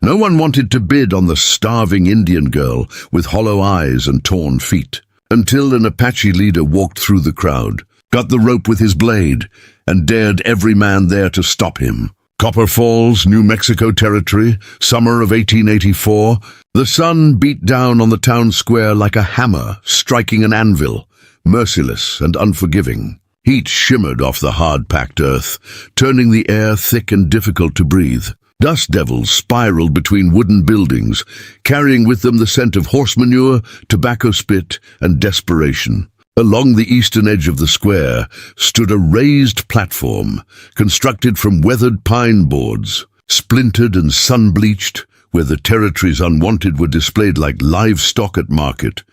No one wanted to bid on the starving Indian girl with hollow eyes and torn feet, until an Apache leader walked through the crowd, got the rope with his blade, and dared every man there to stop him. Copper Falls, New Mexico Territory, summer of 1884. The sun beat down on the town square like a hammer striking an anvil, merciless and unforgiving. Heat shimmered off the hard-packed earth, turning the air thick and difficult to breathe. Dust devils spiraled between wooden buildings, carrying with them the scent of horse manure, tobacco spit, and desperation. Along the eastern edge of the square stood a raised platform, constructed from weathered pine boards, splintered and sun-bleached, where the territory's unwanted were displayed like livestock at market.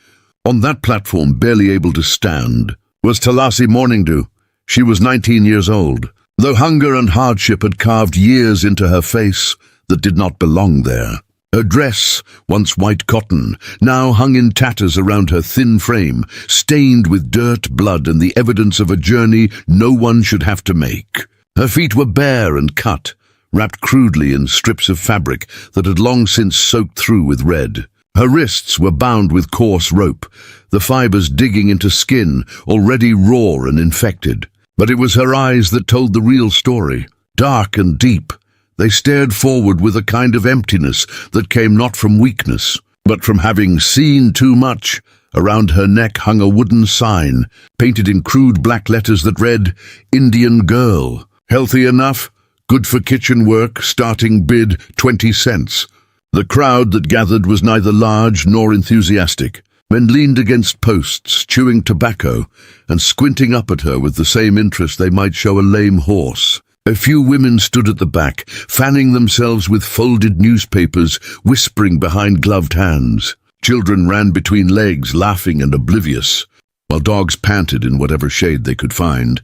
On that platform, barely able to stand, was Talassi Morningdew. She was 19 years old, though hunger and hardship had carved years into her face that did not belong there. Her dress, once white cotton, now hung in tatters around her thin frame, stained with dirt, blood, and the evidence of a journey no one should have to make. Her feet were bare and cut, wrapped crudely in strips of fabric that had long since soaked through with red. Her wrists were bound with coarse rope, the fibers digging into skin already raw and infected. But it was her eyes that told the real story, dark and deep. They stared forward with a kind of emptiness that came not from weakness, but from having seen too much. Around her neck hung a wooden sign, painted in crude black letters that read, "Indian Girl. Healthy enough, good for kitchen work, starting bid 20 cents. The crowd that gathered was neither large nor enthusiastic. Men leaned against posts, chewing tobacco, and squinting up at her with the same interest they might show a lame horse. A few women stood at the back, fanning themselves with folded newspapers, whispering behind gloved hands. Children ran between legs, laughing and oblivious, while dogs panted in whatever shade they could find.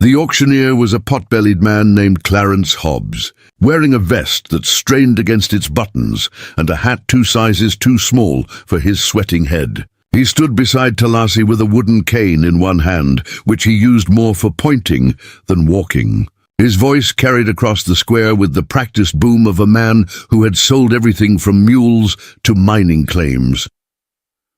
The auctioneer was a pot-bellied man named Clarence Hobbs, wearing a vest that strained against its buttons and a hat 2 sizes too small for his sweating head. He stood beside Talassi with a wooden cane in one hand, which he used more for pointing than walking. His voice carried across the square with the practiced boom of a man who had sold everything from mules to mining claims.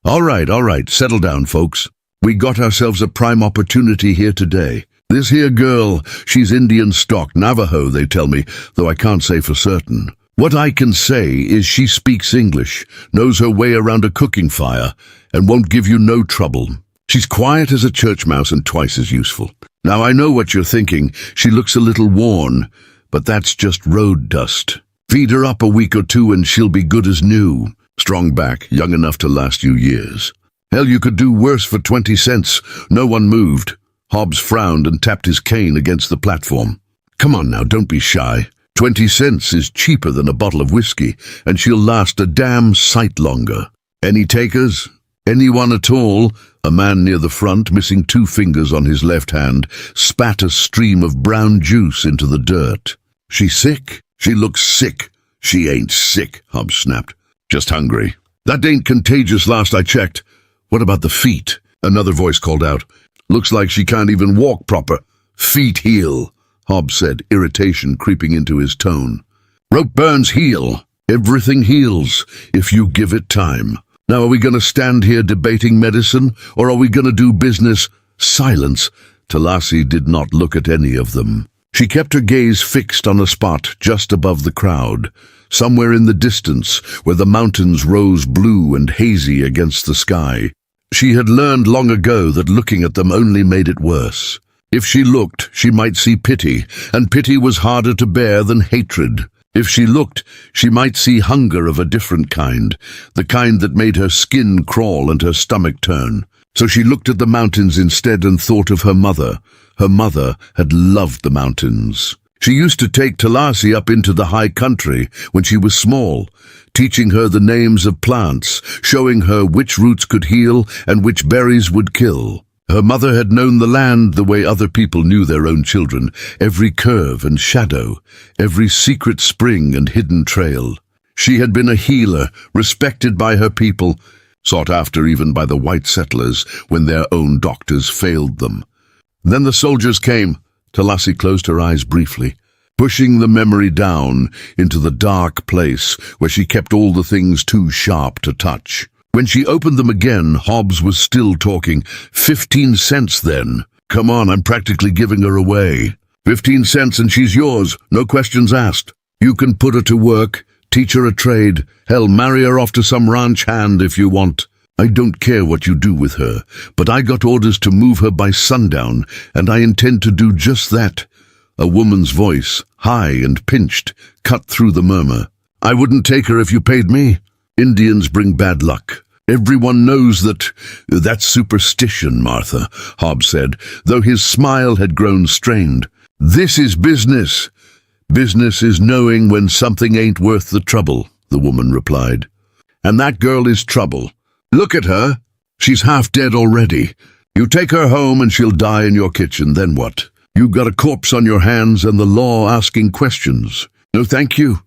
All right, settle down, folks. We got ourselves a prime opportunity here today. This here girl, she's Indian stock, Navajo, they tell me, though I can't say for certain. What I can say is she speaks English, knows her way around a cooking fire, and won't give you no trouble. She's quiet as a church mouse and twice as useful. Now I know what you're thinking. She looks a little worn, but that's just road dust. Feed her up a week or two and she'll be good as new. Strong back, young enough to last you years. Hell, you could do worse for 20 cents. No one moved. Hobbs frowned and tapped his cane against the platform. Come on now, don't be shy. 20 cents is cheaper than a bottle of whiskey, and she'll last a damn sight longer. Any takers? Anyone at all? A man near the front, missing 2 fingers on his left hand, spat a stream of brown juice into the dirt. She sick? She looks sick. She ain't sick, Hobbs snapped. Just hungry. That ain't contagious last I checked. What about the feet? Another voice called out. Looks like she can't even walk proper. Feet heal, Hobbs said, irritation creeping into his tone. Rope burns heal. Everything heals, if you give it time. Now are we going to stand here debating medicine, or are we going to do business? Silence. Talassi did not look at any of them. She kept her gaze fixed on a spot just above the crowd, somewhere in the distance where the mountains rose blue and hazy against the sky. She had learned long ago that looking at them only made it worse. If she looked, she might see pity, and pity was harder to bear than hatred. If she looked, she might see hunger of a different kind, the kind that made her skin crawl and her stomach turn. So she looked at the mountains instead and thought of her mother. Her mother had loved the mountains. She used to take Talassi up into the high country when she was small, teaching her the names of plants, showing her which roots could heal and which berries would kill. Her mother had known the land the way other people knew their own children, every curve and shadow, every secret spring and hidden trail. She had been a healer, respected by her people, sought after even by the white settlers when their own doctors failed them. Then the soldiers came. Talassi closed her eyes briefly. pushing the memory down into the dark place where she kept all the things too sharp to touch. When she opened them again, Hobbs was still talking. 15 cents then. Come on, I'm practically giving her away. 15 cents and she's yours, no questions asked. You can put her to work, teach her a trade, hell, marry her off to some ranch hand if you want. I don't care what you do with her, but I got orders to move her by sundown, and I intend to do just that. A woman's voice, high and pinched, cut through the murmur. I wouldn't take her if you paid me. Indians bring bad luck. Everyone knows that. That's superstition, Martha, Hobbs said, though his smile had grown strained. This is business. Business is knowing when something ain't worth the trouble, the woman replied. And that girl is trouble. Look at her. She's half dead already. You take her home and she'll die in your kitchen, then what? You got a corpse on your hands and the law asking questions. No thank you.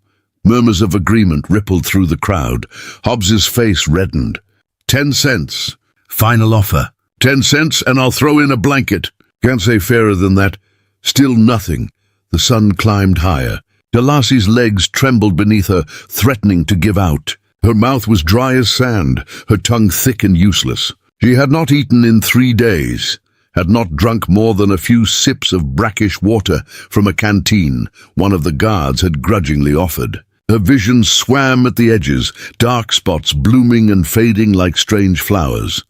Murmurs of agreement rippled through the crowd. Hobbs's face reddened. 10 cents. Final offer. 10 cents and I'll throw in a blanket. Can't say fairer than that. Still nothing. The sun climbed higher. Delassie's legs trembled beneath her, threatening to give out. Her mouth was dry as sand, her tongue thick and useless. She had not eaten in 3 days, had not drunk more than a few sips of brackish water from a canteen one of the guards had grudgingly offered. Her vision swam at the edges, dark spots blooming and fading like strange flowers.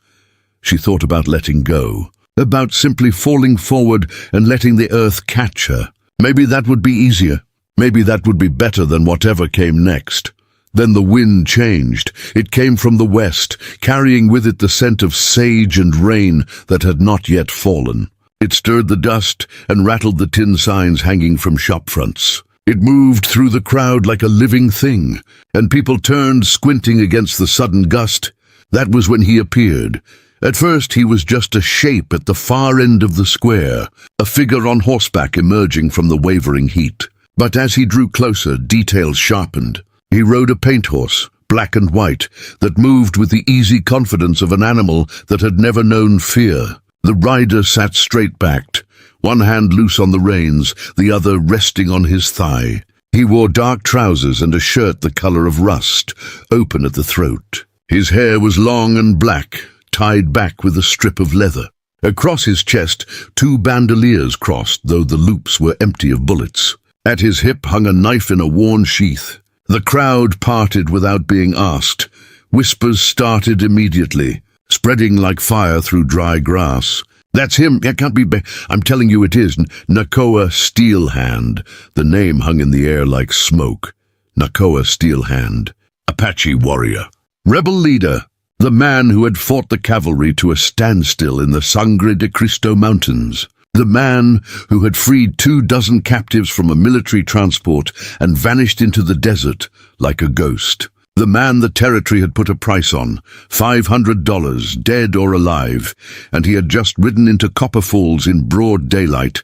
She thought about letting go, about simply falling forward and letting the earth catch her. Maybe that would be easier. Maybe that would be better than whatever came next. Then the wind changed. It came from the west, carrying with it the scent of sage and rain that had not yet fallen. It stirred the dust and rattled the tin signs hanging from shop fronts. It moved through the crowd like a living thing, and people turned, squinting against the sudden gust. That was when he appeared. At first he was just a shape at the far end of the square, a figure on horseback emerging from the wavering heat. But as he drew closer, details sharpened. He rode a paint horse, black and white, that moved with the easy confidence of an animal that had never known fear. The rider sat straight-backed, one hand loose on the reins, the other resting on his thigh. He wore dark trousers and a shirt the color of rust, open at the throat. His hair was long and black, tied back with a strip of leather. Across his chest, 2 bandoliers crossed, though the loops were empty of bullets. At his hip hung a knife in a worn sheath. The crowd parted without being asked. Whispers started immediately, spreading like fire through dry grass. That's him. It can't be. I'm telling you it is. Nakoa Steelhand. The name hung in the air like smoke. Nakoa Steelhand. Apache warrior. Rebel leader. The man who had fought the cavalry to a standstill in the Sangre de Cristo Mountains. The man who had freed 24 captives from a military transport and vanished into the desert like a ghost. The man the territory had put a price on, $500, dead or alive, and he had just ridden into Copper Falls in broad daylight.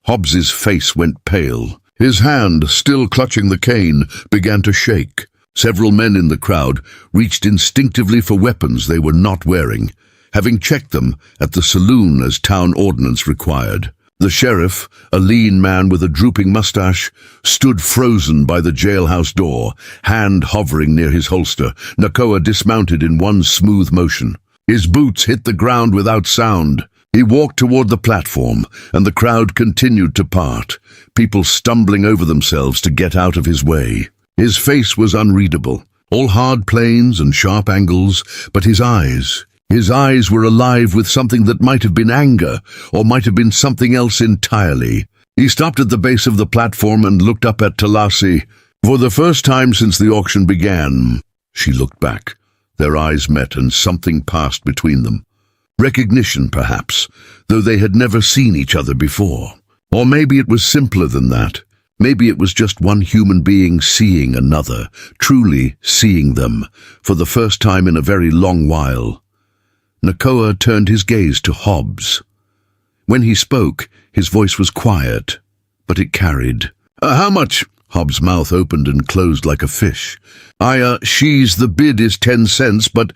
Hobbs's face went pale. His hand, still clutching the cane, began to shake. Several men in the crowd reached instinctively for weapons they were not wearing, having checked them at the saloon as town ordinance required. The sheriff, a lean man with a drooping mustache, stood frozen by the jailhouse door, hand hovering near his holster. Nakoa dismounted in one smooth motion. His boots hit the ground without sound. He walked toward the platform, and the crowd continued to part, people stumbling over themselves to get out of his way. His face was unreadable, all hard planes and sharp angles, but his eyes were alive with something that might have been anger, or might have been something else entirely. He stopped at the base of the platform and looked up at Talassi. For the first time since the auction began, she looked back. Their eyes met and something passed between them. Recognition, perhaps, though they had never seen each other before. Or maybe it was simpler than that. Maybe it was just one human being seeing another, truly seeing them, for the first time in a very long while. Nakoa turned his gaze to Hobbs. When he spoke, his voice was quiet, but it carried. How much? Hobbs' mouth opened and closed like a fish. She's the bid is 10 cents, but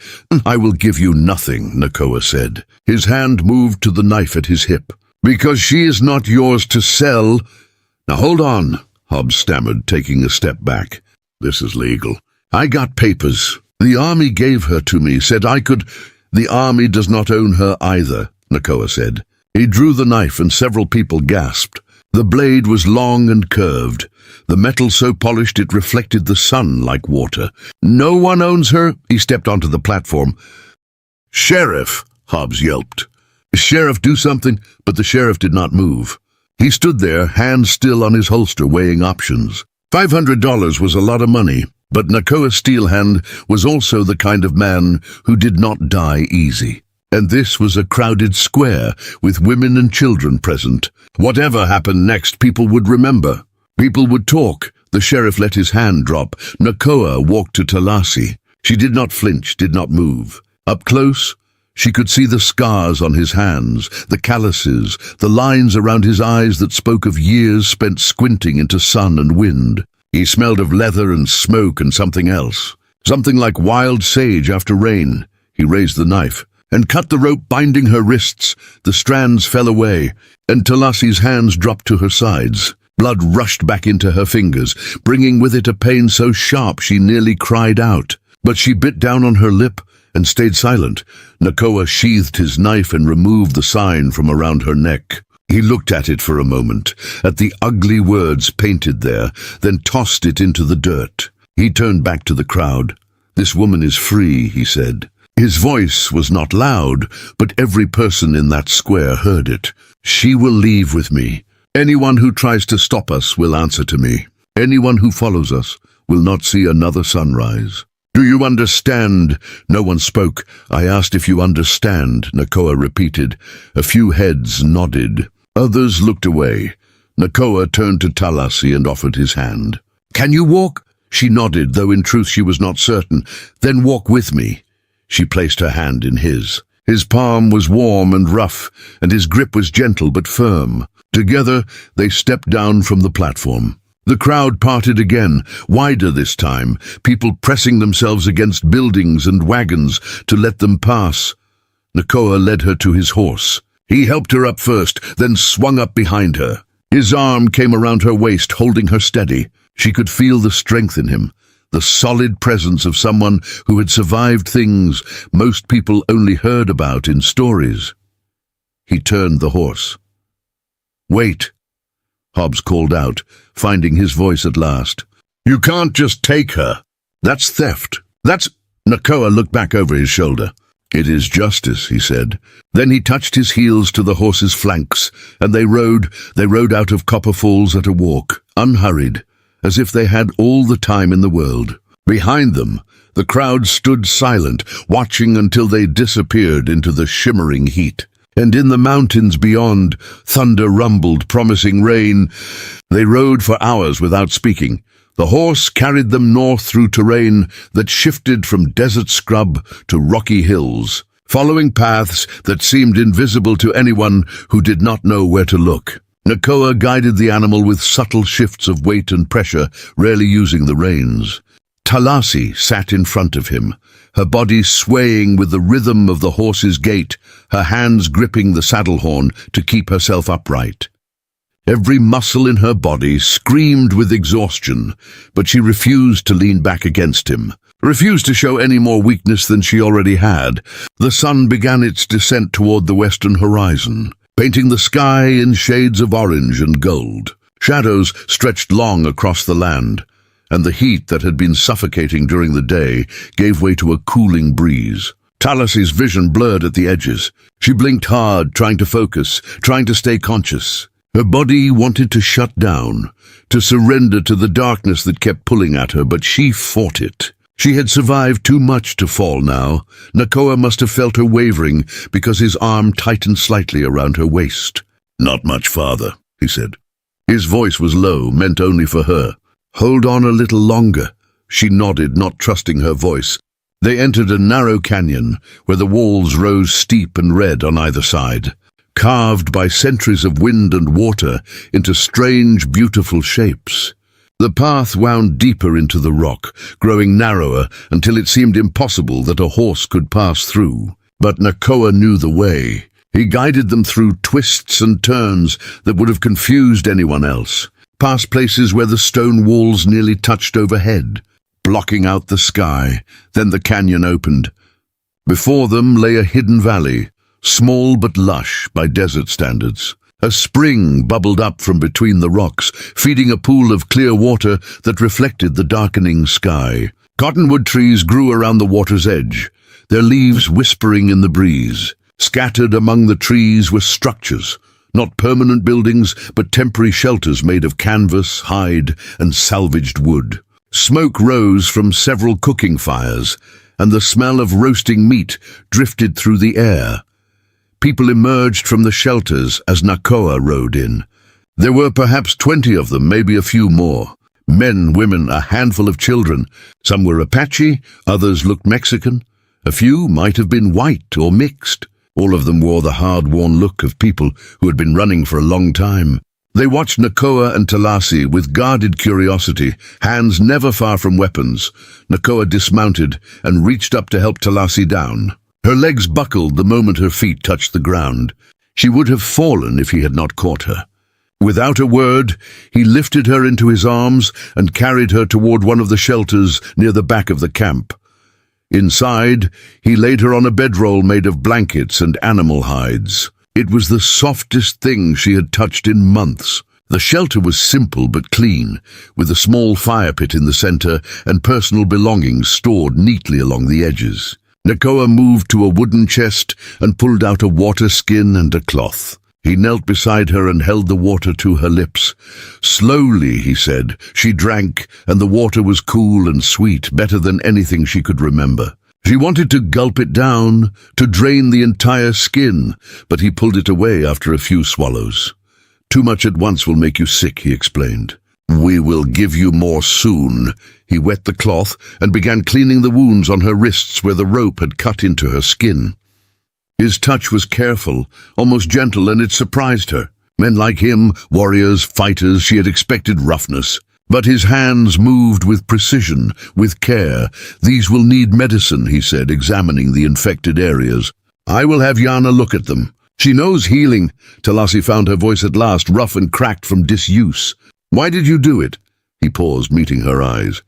I will give you nothing, Nakoa said. His hand moved to the knife at his hip. Because she is not yours to sell. Now hold on, Hobbs stammered, taking a step back. "This is legal. I got papers. The army gave her to me, said I could—" "The army does not own her either," Nakoa said. He drew the knife and several people gasped. The blade was long and curved, the metal so polished it reflected the sun like water. "No one owns her." He stepped onto the platform. "Sheriff," Hobbs yelped. "Sheriff, do something," but the sheriff did not move. He stood there, hands still on his holster, weighing options. $500 was a lot of money, but Nakoa Steelhand was also the kind of man who did not die easy. And this was a crowded square, with women and children present. Whatever happened next, people would remember. People would talk. The sheriff let his hand drop. Nakoa walked to Talasi. She did not flinch, did not move. Up close, she could see the scars on his hands, the calluses, the lines around his eyes that spoke of years spent squinting into sun and wind. He smelled of leather and smoke and something else. Something like wild sage after rain. He raised the knife and cut the rope binding her wrists. The strands fell away, and Talasi's hands dropped to her sides. Blood rushed back into her fingers, bringing with it a pain so sharp she nearly cried out. But she bit down on her lip and stayed silent. Nakoa sheathed his knife and removed the sign from around her neck. He looked at it for a moment, at the ugly words painted there, then tossed it into the dirt. He turned back to the crowd. "This woman is free," he said. His voice was not loud, but every person in that square heard it. "She will leave with me. Anyone who tries to stop us will answer to me. Anyone who follows us will not see another sunrise." "Do you understand?" No one spoke. "I asked if you understand," Nakoa repeated. A few heads nodded. Others looked away. Nakoa turned to Talasi and offered his hand. "Can you walk?" She nodded, though in truth she was not certain. "Then walk with me." She placed her hand in his. His palm was warm and rough, and his grip was gentle but firm. Together, they stepped down from the platform. The crowd parted again, wider this time, people pressing themselves against buildings and wagons to let them pass. Nakoa led her to his horse. He helped her up first, then swung up behind her. His arm came around her waist, holding her steady. She could feel the strength in him, the solid presence of someone who had survived things most people only heard about in stories. He turned the horse. "Wait," Hobbs called out, finding his voice at last. "You can't just take her. That's theft. That's—" Nakoa looked back over his shoulder. "It is justice," he said. Then he touched his heels to the horse's flanks, and they rode out of Copper Falls at a walk, unhurried, as if they had all the time in the world. Behind them, the crowd stood silent, watching until they disappeared into the shimmering heat. And in the mountains beyond, thunder rumbled, promising rain. They rode for hours without speaking. The horse carried them north through terrain that shifted from desert scrub to rocky hills, following paths that seemed invisible to anyone who did not know where to look. Nakoa guided the animal with subtle shifts of weight and pressure, rarely using the reins. Talasi sat in front of him, her body swaying with the rhythm of the horse's gait, her hands gripping the saddle horn to keep herself upright. Every muscle in her body screamed with exhaustion, but she refused to lean back against him, refused to show any more weakness than she already had. The sun began its descent toward the western horizon, painting the sky in shades of orange and gold. Shadows stretched long across the land, and the heat that had been suffocating during the day gave way to a cooling breeze. Talasi's vision blurred at the edges. She blinked hard, trying to focus, trying to stay conscious. Her body wanted to shut down, to surrender to the darkness that kept pulling at her, but she fought it. She had survived too much to fall now. Nakoa must have felt her wavering because his arm tightened slightly around her waist. "Not much farther," he said. His voice was low, meant only for her. "Hold on a little longer." She nodded, not trusting her voice. They entered a narrow canyon where the walls rose steep and red on either side, carved by centuries of wind and water into strange, beautiful shapes. The path wound deeper into the rock, growing narrower until it seemed impossible that a horse could pass through. But Nakoa knew the way. He guided them through twists and turns that would have confused anyone else. past places where the stone walls nearly touched overhead, blocking out the sky. Then the canyon opened. Before them lay a hidden valley, small but lush by desert standards. A spring bubbled up from between the rocks, feeding a pool of clear water that reflected the darkening sky. Cottonwood trees grew around the water's edge, their leaves whispering in the breeze. Scattered among the trees were structures, not permanent buildings, but temporary shelters made of canvas, hide, and salvaged wood. Smoke rose from several cooking fires, and the smell of roasting meat drifted through the air. People emerged from the shelters as Nakoa rode in. There were perhaps 20 of them, maybe a few more. Men, women, a handful of children. Some were Apache, others looked Mexican. A few might have been white or mixed. All of them wore the hard-worn look of people who had been running for a long time. They watched Nakoa and Talasi with guarded curiosity, hands never far from weapons. Nakoa dismounted and reached up to help Talasi down. Her legs buckled the moment her feet touched the ground. She would have fallen if he had not caught her. Without a word, he lifted her into his arms and carried her toward one of the shelters near the back of the camp. Inside, he laid her on a bedroll made of blankets and animal hides. It was the softest thing she had touched in months. The shelter was simple but clean, with a small fire pit in the center and personal belongings stored neatly along the edges. Nakoa moved to a wooden chest and pulled out a water skin and a cloth. He knelt beside her and held the water to her lips. Slowly, he said, she drank, and the water was cool and sweet, better than anything she could remember. She wanted to gulp it down, to drain the entire skin, but he pulled it away after a few swallows. Too much at once will make you sick, he explained. We will give you more soon. He wet the cloth and began cleaning the wounds on her wrists where the rope had cut into her skin. His touch was careful, almost gentle, and it surprised her. Men like him, warriors, fighters, she had expected roughness. But his hands moved with precision, with care. These will need medicine, he said, examining the infected areas. I will have Yana look at them. She knows healing. Talasi found her voice at last, rough and cracked from disuse. Why did you do it? He paused, meeting her eyes.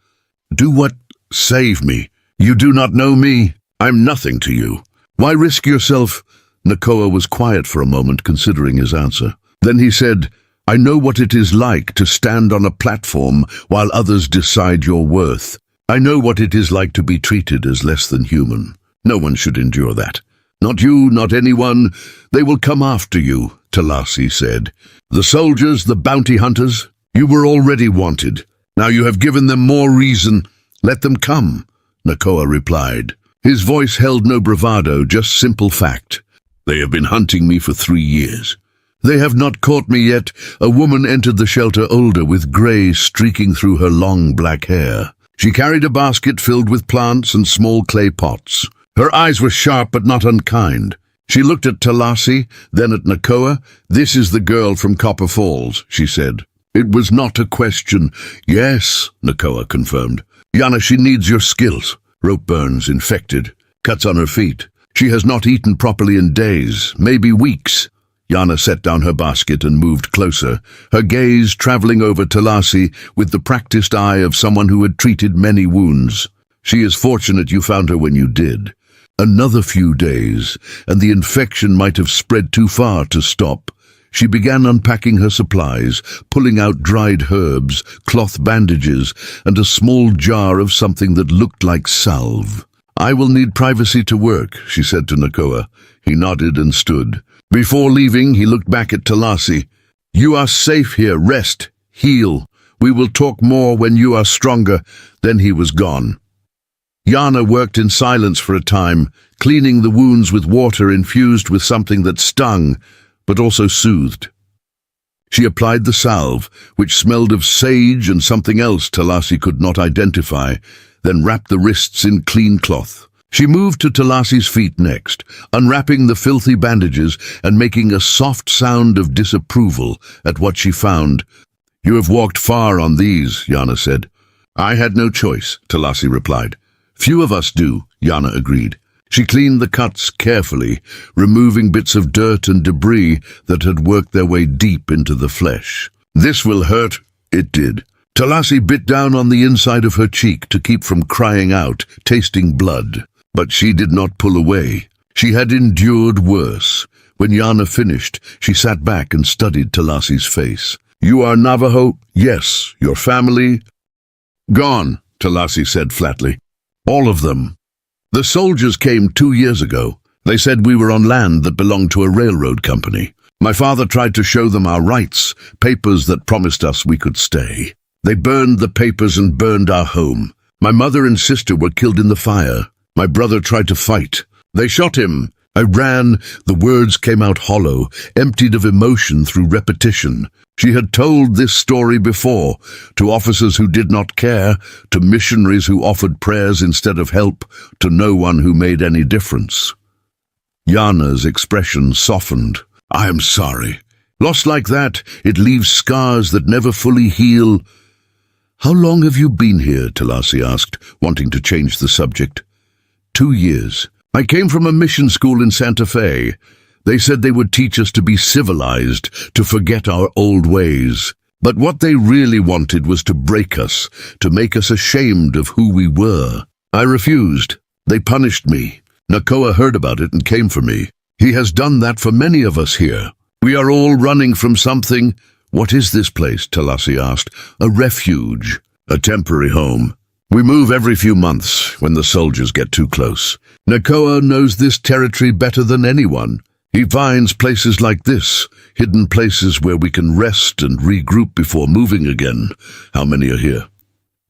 Do what? Save me. You do not know me. I'm nothing to you. Why risk yourself? Nakoa was quiet for a moment, considering his answer. Then he said, I know what it is like to stand on a platform while others decide your worth. I know what it is like to be treated as less than human. No one should endure that. Not you, not anyone. They will come after you, Talasi said. The soldiers, the bounty hunters, you were already wanted. Now you have given them more reason. Let them come, Nakoa replied. His voice held no bravado, just simple fact. They have been hunting me for 3 years. They have not caught me yet. A woman entered the shelter, older, with grey streaking through her long black hair. She carried a basket filled with plants and small clay pots. Her eyes were sharp but not unkind. She looked at Talasi, then at Nakoa. This is the girl from Copper Falls, she said. It was not a question. Yes, Nakoa confirmed. Yana, she needs your skills. Rope burns, infected, cuts on her feet. She has not eaten properly in days, maybe weeks. Yana set down her basket and moved closer, her gaze traveling over Talasi with the practiced eye of someone who had treated many wounds. She is fortunate you found her when you did. Another few days, and the infection might have spread too far to stop. She began unpacking her supplies, pulling out dried herbs, cloth bandages, and a small jar of something that looked like salve. I will need privacy to work, she said to Nakoa. He nodded and stood. Before leaving, he looked back at Talasi. You are safe here. Rest. Heal. We will talk more when you are stronger. Then he was gone. Yana worked in silence for a time, cleaning the wounds with water infused with something that stung, but also soothed. She applied the salve, which smelled of sage and something else Talasi could not identify, then wrapped the wrists in clean cloth. She moved to Talasi's feet next, unwrapping the filthy bandages and making a soft sound of disapproval at what she found. You have walked far on these, Yana said. I had no choice, Talasi replied. Few of us do, Yana agreed. She cleaned the cuts carefully, removing bits of dirt and debris that had worked their way deep into the flesh. This will hurt. It did. Talasi bit down on the inside of her cheek to keep from crying out, tasting blood. But she did not pull away. She had endured worse. When Yana finished, she sat back and studied Talasi's face. "You are Navajo?" "Yes." "Your family?" "Gone," Talasi said flatly. "All of them. The soldiers came 2 years ago. They said we were on land that belonged to a railroad company. My father tried to show them our rights, papers that promised us we could stay. They burned the papers and burned our home. My mother and sister were killed in the fire. My brother tried to fight. They shot him. I ran. The words came out hollow, emptied of emotion through repetition. She had told this story before, to officers who did not care, to missionaries who offered prayers instead of help, to no one who made any difference. Yana's expression softened. "I am sorry. Lost like that, it leaves scars that never fully heal." "How long have you been here?" Talasi asked, wanting to change the subject. 2 years. I came from a mission school in Santa Fe. They said they would teach us to be civilized, to forget our old ways. But what they really wanted was to break us, to make us ashamed of who we were. I refused. They punished me. Nakoa heard about it and came for me. He has done that for many of us here. We are all running from something. "What is this place?" Talasi asked. "A refuge. A temporary home. We move every few months when the soldiers get too close. Nakoa knows this territory better than anyone. He finds places like this, hidden places where we can rest and regroup before moving again. How many are here?"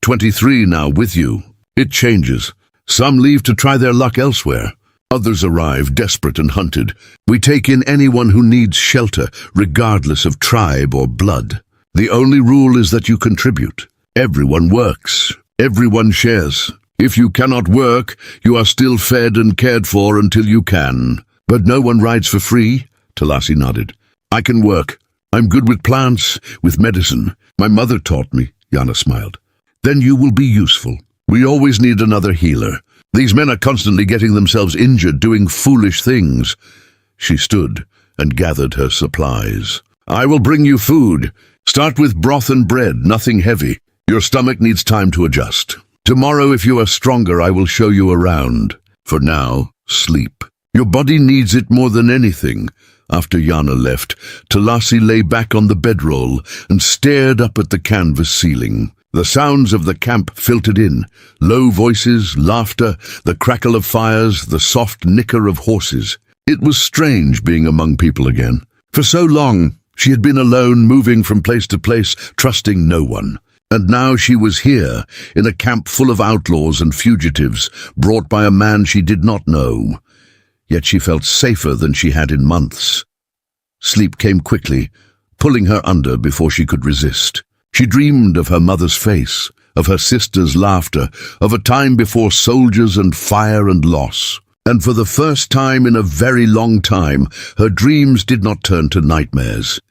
23 now with you. It changes. Some leave to try their luck elsewhere. Others arrive desperate and hunted. We take in anyone who needs shelter, regardless of tribe or blood. The only rule is that you contribute. Everyone works. Everyone shares. If you cannot work, you are still fed and cared for until you can. But no one rides for free. Talasi nodded. "I can work. I'm good with plants, with medicine. My mother taught me," Yana smiled. "Then you will be useful. We always need another healer. These men are constantly getting themselves injured, doing foolish things." She stood and gathered her supplies. "I will bring you food. Start with broth and bread, nothing heavy. Your stomach needs time to adjust. Tomorrow, if you are stronger, I will show you around. For now, sleep. Your body needs it more than anything." After Yana left, Talasi lay back on the bedroll and stared up at the canvas ceiling. The sounds of the camp filtered in, low voices, laughter, the crackle of fires, the soft nicker of horses. It was strange being among people again. For so long, she had been alone, moving from place to place, trusting no one. And now she was here, in a camp full of outlaws and fugitives, brought by a man she did not know. Yet she felt safer than she had in months. Sleep came quickly, pulling her under before she could resist. She dreamed of her mother's face, of her sister's laughter, of a time before soldiers and fire and loss. And for the first time in a very long time, her dreams did not turn to nightmares.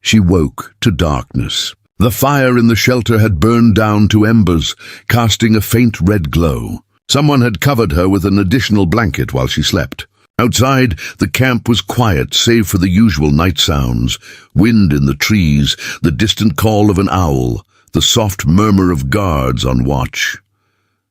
She woke to darkness. The fire in the shelter had burned down to embers, casting a faint red glow. Someone had covered her with an additional blanket while she slept. Outside, the camp was quiet save for the usual night sounds, wind in the trees, the distant call of an owl, the soft murmur of guards on watch.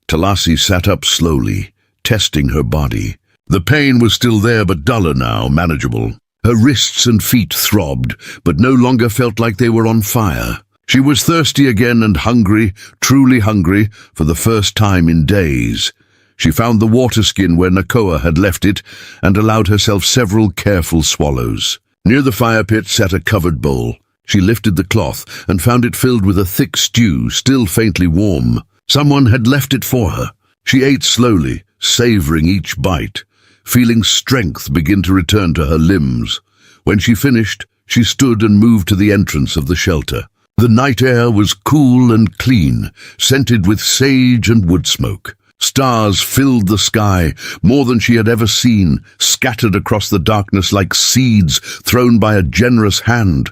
Talasi sat up slowly, testing her body. The pain was still there, but duller now, manageable. Her wrists and feet throbbed, but no longer felt like they were on fire. She was thirsty again and hungry, truly hungry, for the first time in days. She found the water skin where Nakoa had left it and allowed herself several careful swallows. Near the fire pit sat a covered bowl. She lifted the cloth and found it filled with a thick stew, still faintly warm. Someone had left it for her. She ate slowly, savoring each bite, feeling strength begin to return to her limbs. When she finished, she stood and moved to the entrance of the shelter. The night air was cool and clean, scented with sage and wood smoke. Stars filled the sky, more than she had ever seen, scattered across the darkness like seeds thrown by a generous hand.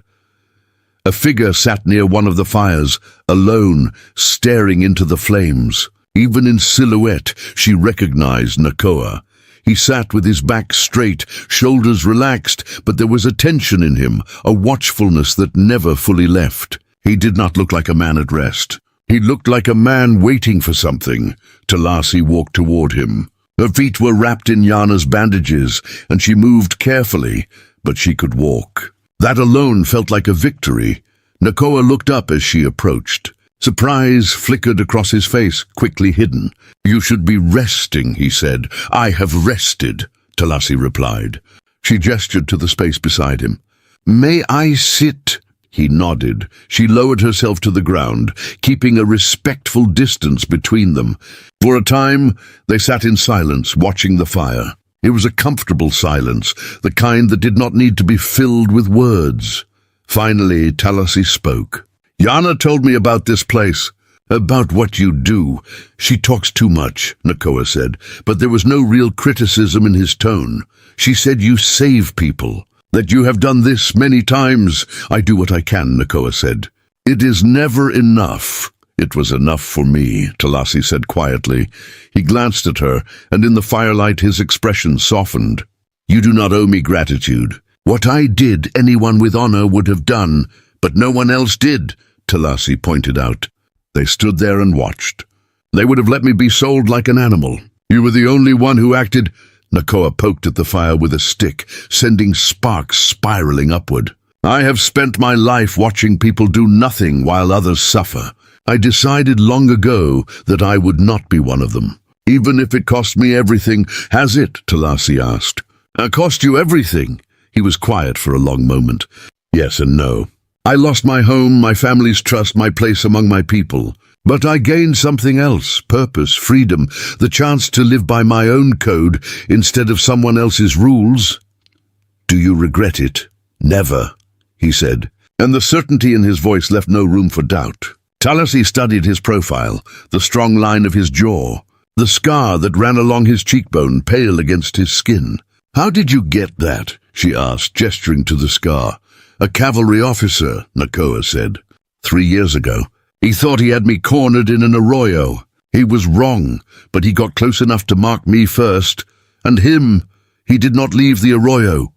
A figure sat near one of the fires, alone, staring into the flames. Even in silhouette, she recognized Nakoa. He sat with his back straight, shoulders relaxed, but there was a tension in him, a watchfulness that never fully left. He did not look like a man at rest. He looked like a man waiting for something. Talasi walked toward him. Her feet were wrapped in Yana's bandages, and she moved carefully, but she could walk. That alone felt like a victory. Nakoa looked up as she approached. Surprise flickered across his face, quickly hidden. "You should be resting," he said. "I have rested," Talasi replied. She gestured to the space beside him. "May I sit?" He nodded. She lowered herself to the ground, keeping a respectful distance between them. For a time, they sat in silence, watching the fire. It was a comfortable silence, the kind that did not need to be filled with words. Finally, Talasi spoke. "Yana told me about this place, about what you do. She talks too much," Nakoa said, but there was no real criticism in his tone. "She said you save people, that you have done this many times." "I do what I can," Nakoa said. "It is never enough." "It was enough for me," Talasi said quietly. He glanced at her, and in the firelight his expression softened. "You do not owe me gratitude. What I did, anyone with honor would have done, but no one else did," Talasi pointed out. They stood there and watched. "They would have let me be sold like an animal. You were the only one who acted." Nakoa poked at the fire with a stick, sending sparks spiraling upward. "I have spent my life watching people do nothing while others suffer. I decided long ago that I would not be one of them, even if it cost me everything." "Has it?" Talasi asked. "Cost you everything?" He was quiet for a long moment. "Yes and no. I lost my home, my family's trust, my place among my people. But I gained something else, purpose, freedom, the chance to live by my own code instead of someone else's rules." "Do you regret it?" "Never," he said, and the certainty in his voice left no room for doubt. Talasi studied his profile, the strong line of his jaw, the scar that ran along his cheekbone, pale against his skin. "How did you get that?" she asked, gesturing to the scar. "A cavalry officer," Nakoa said. 3 years ago. He thought he had me cornered in an arroyo. He was wrong, but he got close enough to mark me first. And him, he did not leave the arroyo."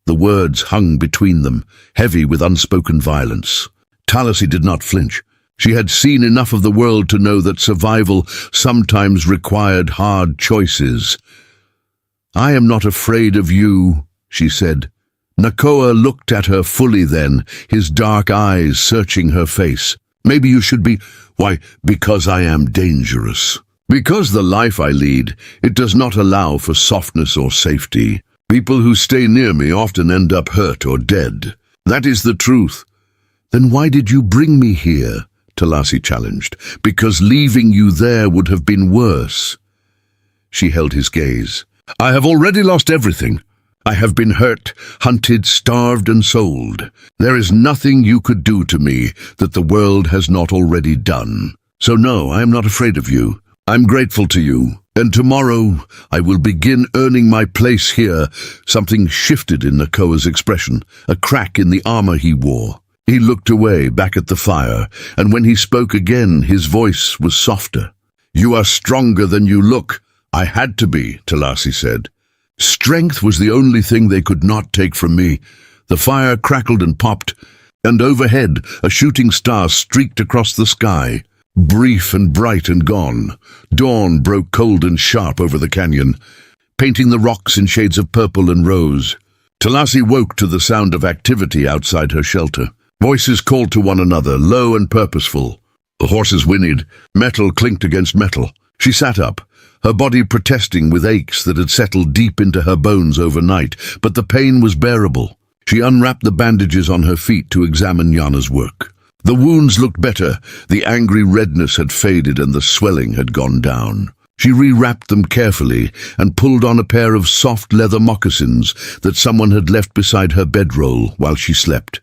The words hung between them, heavy with unspoken violence. Talasi did not flinch. She had seen enough of the world to know that survival sometimes required hard choices. "I am not afraid of you," she said. Nakoa looked at her fully then, his dark eyes searching her face. "Maybe you should be." "Why, because I am dangerous. Because the life I lead, it does not allow for softness or safety. People who stay near me often end up hurt or dead. That is the truth." "Then why did you bring me here?" Talasi challenged. "Because leaving you there would have been worse." She held his gaze. "I have already lost everything. I have been hurt, hunted, starved, and sold. There is nothing you could do to me that the world has not already done. So no, I am not afraid of you. I'm grateful to you, and tomorrow I will begin earning my place here." Something shifted in Nakoa's expression, a crack in the armor he wore. He looked away, back at the fire, and when he spoke again, his voice was softer. "You are stronger than you look." "I had to be," Talasi said. Strength was the only thing they could not take from me. The fire crackled and popped, and overhead a shooting star streaked across the sky, brief and bright and gone. Dawn broke cold and sharp over the canyon, painting the rocks in shades of purple and rose. Talasi woke to the sound of activity outside her shelter. Voices called to one another, low and purposeful. The horses whinnied. Metal clinked against metal. She sat up, her body protesting with aches that had settled deep into her bones overnight, but the pain was bearable. She unwrapped the bandages on her feet to examine Yana's work. The wounds looked better, the angry redness had faded and the swelling had gone down. She rewrapped them carefully and pulled on a pair of soft leather moccasins that someone had left beside her bedroll while she slept.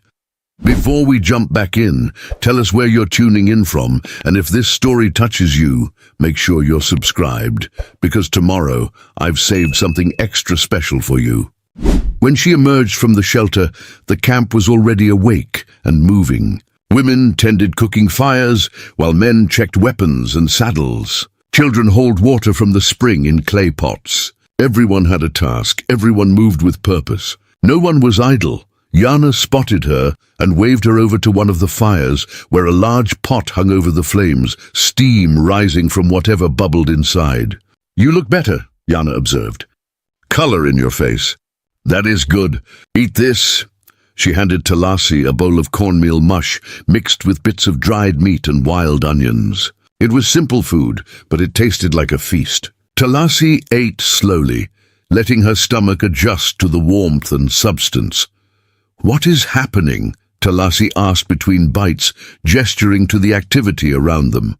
"Before we jump back in, tell us where you're tuning in from, and if this story touches you, make sure you're subscribed, because tomorrow I've saved something extra special for you." When she emerged from the shelter, the camp was already awake and moving. Women tended cooking fires, while men checked weapons and saddles. Children hauled water from the spring in clay pots. Everyone had a task, everyone moved with purpose. No one was idle. Yana spotted her and waved her over to one of the fires, where a large pot hung over the flames, steam rising from whatever bubbled inside. "You look better," Yana observed. "Color in your face." "That is good. Eat this." She handed Talasi a bowl of cornmeal mush mixed with bits of dried meat and wild onions. It was simple food, but it tasted like a feast. Talasi ate slowly, letting her stomach adjust to the warmth and substance. "What is happening?" Talasi asked between bites, gesturing to the activity around them.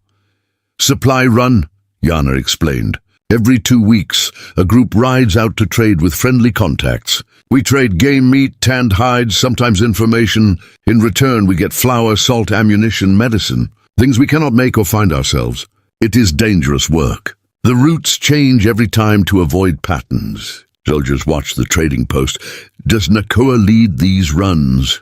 "Supply run," Yana explained. "Every 2 weeks, a group rides out to trade with friendly contacts. We trade game meat, tanned hides, sometimes information. In return, we get flour, salt, ammunition, medicine. Things we cannot make or find ourselves. It is dangerous work. The routes change every time to avoid patterns." Soldiers watch the trading post. "Does Nakoa lead these runs?"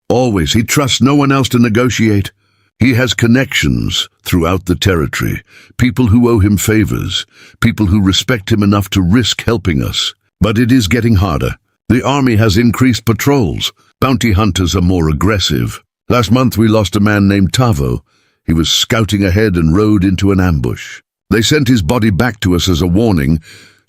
"Always. He trusts no one else to negotiate. He has connections throughout the territory, people who owe him favors, people who respect him enough to risk helping us. But it is getting harder. The army has increased patrols. Bounty hunters are more aggressive. Last month we lost a man named Tavo. He was scouting ahead and rode into an ambush. They sent his body back to us as a warning."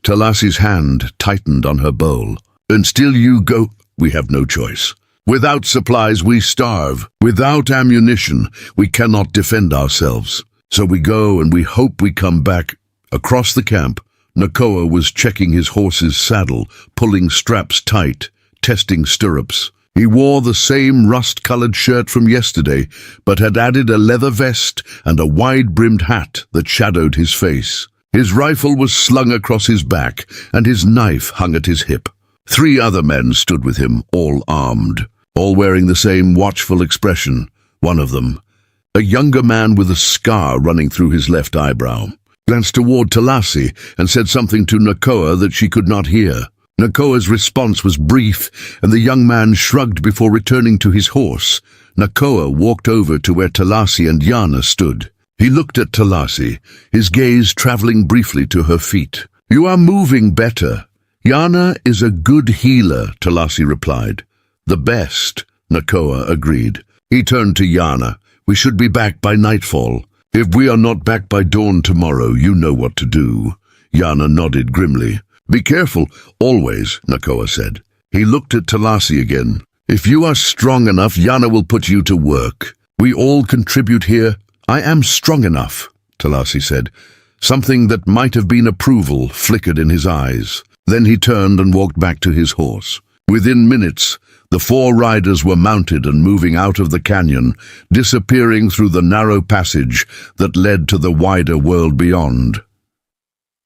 Talasi's hand tightened on her bowl. "And still you go?" "We have no choice. Without supplies, we starve. Without ammunition, we cannot defend ourselves. So we go and we hope we come back." Across the camp, Nakoa was checking his horse's saddle, pulling straps tight, testing stirrups. He wore the same rust-colored shirt from yesterday, but had added a leather vest and a wide-brimmed hat that shadowed his face. His rifle was slung across his back, and his knife hung at his hip. 3 other men stood with him, all armed, all wearing the same watchful expression. One of them, a younger man with a scar running through his left eyebrow, glanced toward Talasi and said something to Nakoa that she could not hear. Nakoa's response was brief, and the young man shrugged before returning to his horse. Nakoa walked over to where Talasi and Yana stood. He looked at Talasi, his gaze traveling briefly to her feet. "You are moving better." "Yana is a good healer," Talasi replied. "The best," Nakoa agreed. He turned to Yana. "We should be back by nightfall. If we are not back by dawn tomorrow, you know what to do." Yana nodded grimly. "Be careful, always," Nakoa said. He looked at Talasi again. "If you are strong enough, Yana will put you to work. We all contribute here." "I am strong enough," Talasi said. Something that might have been approval flickered in his eyes. Then he turned and walked back to his horse. Within minutes, the 4 riders were mounted and moving out of the canyon, disappearing through the narrow passage that led to the wider world beyond.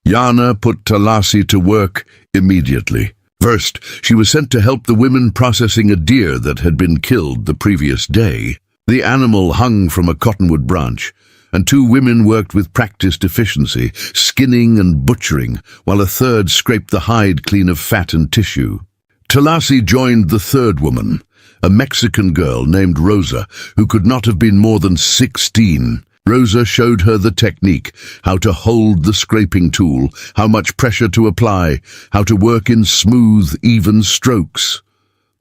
Yana put Talasi to work immediately. First, she was sent to help the women processing a deer that had been killed the previous day. The animal hung from a cottonwood branch, and 2 women worked with practiced efficiency, skinning and butchering, while a third scraped the hide clean of fat and tissue. Talasi joined the 3rd woman, a Mexican girl named Rosa, who could not have been more than 16. Rosa showed her the technique, how to hold the scraping tool, how much pressure to apply, how to work in smooth, even strokes.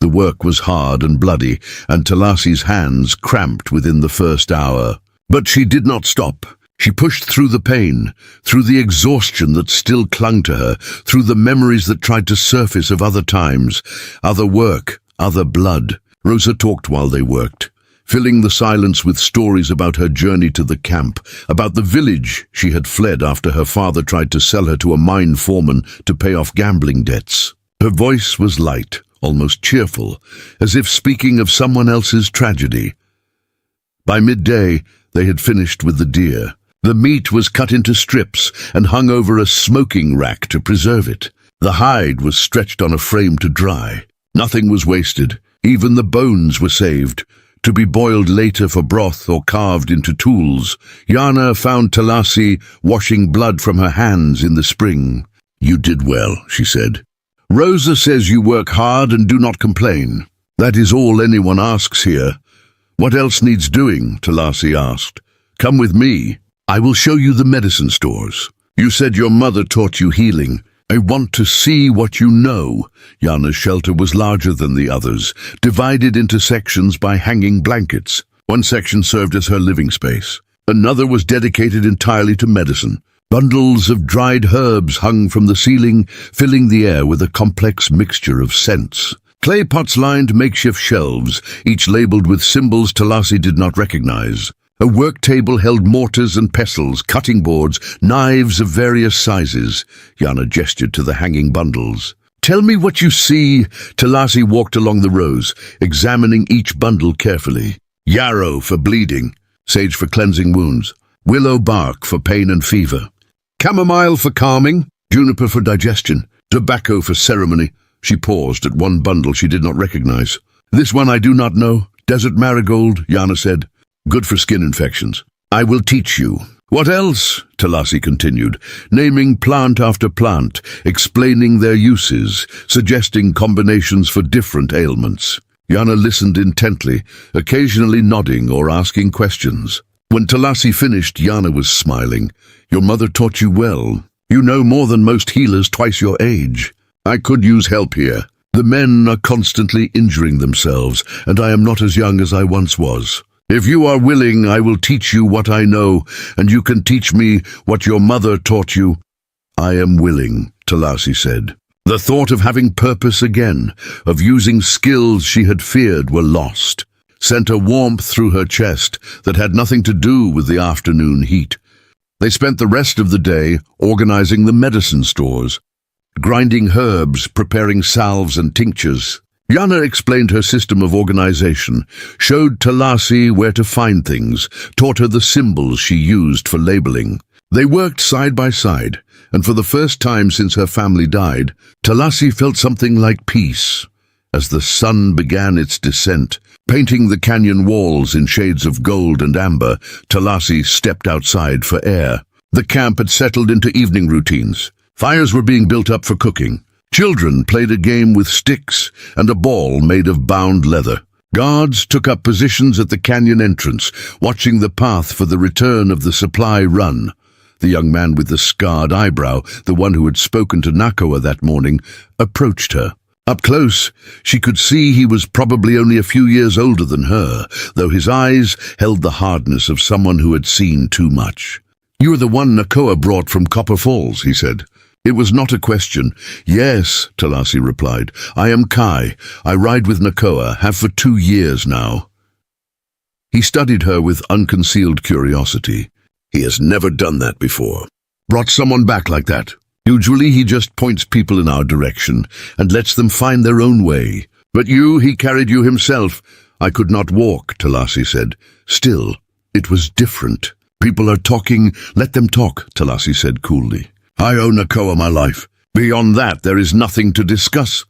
The work was hard and bloody, and Talasi's hands cramped within the first hour. But she did not stop. She pushed through the pain, through the exhaustion that still clung to her, through the memories that tried to surface of other times, other work, other blood. Rosa talked while they worked, filling the silence with stories about her journey to the camp, about the village she had fled after her father tried to sell her to a mine foreman to pay off gambling debts. Her voice was light, almost cheerful, as if speaking of someone else's tragedy. By midday, they had finished with the deer. The meat was cut into strips and hung over a smoking rack to preserve it. The hide was stretched on a frame to dry. Nothing was wasted. Even the bones were saved, to be boiled later for broth or carved into tools. Yana found Talasi washing blood from her hands in the spring. "You did well," she said. "Rosa says you work hard and do not complain. That is all anyone asks here." "What else needs doing?" Talasi asked. "Come with me. I will show you the medicine stores. You said your mother taught you healing. I want to see what you know. Yana's shelter was larger than the others, divided into sections by hanging blankets. One section served as her living space. Another was dedicated entirely to medicine. Bundles of dried herbs hung from the ceiling, filling the air with a complex mixture of scents. Clay pots lined makeshift shelves, each labeled with symbols Talassi did not recognize. A work table held mortars and pestles, cutting boards, knives of various sizes. Yana gestured to the hanging bundles. Tell me what you see. Talassi walked along the rows, examining each bundle carefully. Yarrow for bleeding, sage for cleansing wounds, willow bark for pain and fever, chamomile for calming, juniper for digestion, tobacco for ceremony. She paused at one bundle she did not recognize. This one I do not know. Desert marigold, Yana said. Good for skin infections. I will teach you. What else? Talassi continued, naming plant after plant, explaining their uses, suggesting combinations for different ailments. Yana listened intently, occasionally nodding or asking questions. When Talassi finished, Yana was smiling. Your mother taught you well. You know more than most healers twice your age. I could use help here. The men are constantly injuring themselves, and I am not as young as I once was. If you are willing, I will teach you what I know, and you can teach me what your mother taught you. I am willing, Talassi said. The thought of having purpose again, of using skills she had feared were lost, sent a warmth through her chest that had nothing to do with the afternoon heat. They spent the rest of the day organizing the medicine stores, grinding herbs, preparing salves and tinctures. Yana explained her system of organization, showed Talassi where to find things, taught her the symbols she used for labeling. They worked side by side, and for the first time since her family died, Talassi felt something like peace. As the sun began its descent, painting the canyon walls in shades of gold and amber, Talassi stepped outside for air. The camp had settled into evening routines. Fires were being built up for cooking. Children played a game with sticks and a ball made of bound leather. Guards took up positions at the canyon entrance, watching the path for the return of the supply run. The young man with the scarred eyebrow, the one who had spoken to Nakoa that morning, approached her. Up close, she could see he was probably only a few years older than her, though his eyes held the hardness of someone who had seen too much. You are the one Nakoa brought from Copper Falls, he said. It was not a question. Yes, Talassi replied. I am Kai. I ride with Nakoa, have for 2 years now. He studied her with unconcealed curiosity. He has never done that before. Brought someone back like that. Usually he just points people in our direction and lets them find their own way. But he carried you himself. I could not walk, Talassi said. Still, it was different. People are talking. Let them talk, Talassi said coolly. I owe Nakoa my life. Beyond that, there is nothing to discuss.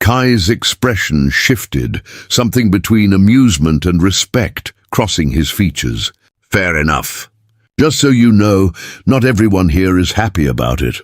Kai's expression shifted, something between amusement and respect crossing his features. Fair enough. Just so you know, not everyone here is happy about it.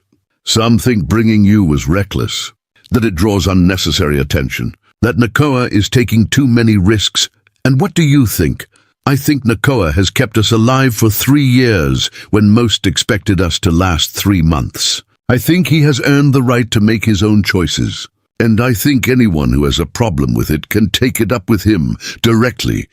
Some think bringing you was reckless, that it draws unnecessary attention, that Nakoa is taking too many risks. And what do you think? I think Nakoa has kept us alive for 3 years when most expected us to last 3 months. I think he has earned the right to make his own choices. And I think anyone who has a problem with it can take it up with him directly.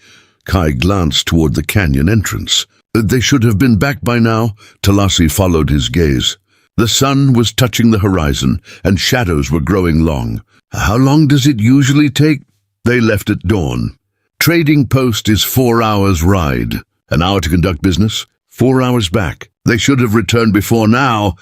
Kai glanced toward the canyon entrance. They should have been back by now. Talassi followed his gaze. The sun was touching the horizon, and shadows were growing long. How long does it usually take? They left at dawn. Trading post is 4 hours ride. An hour to conduct business, 4 hours back. They should have returned before now.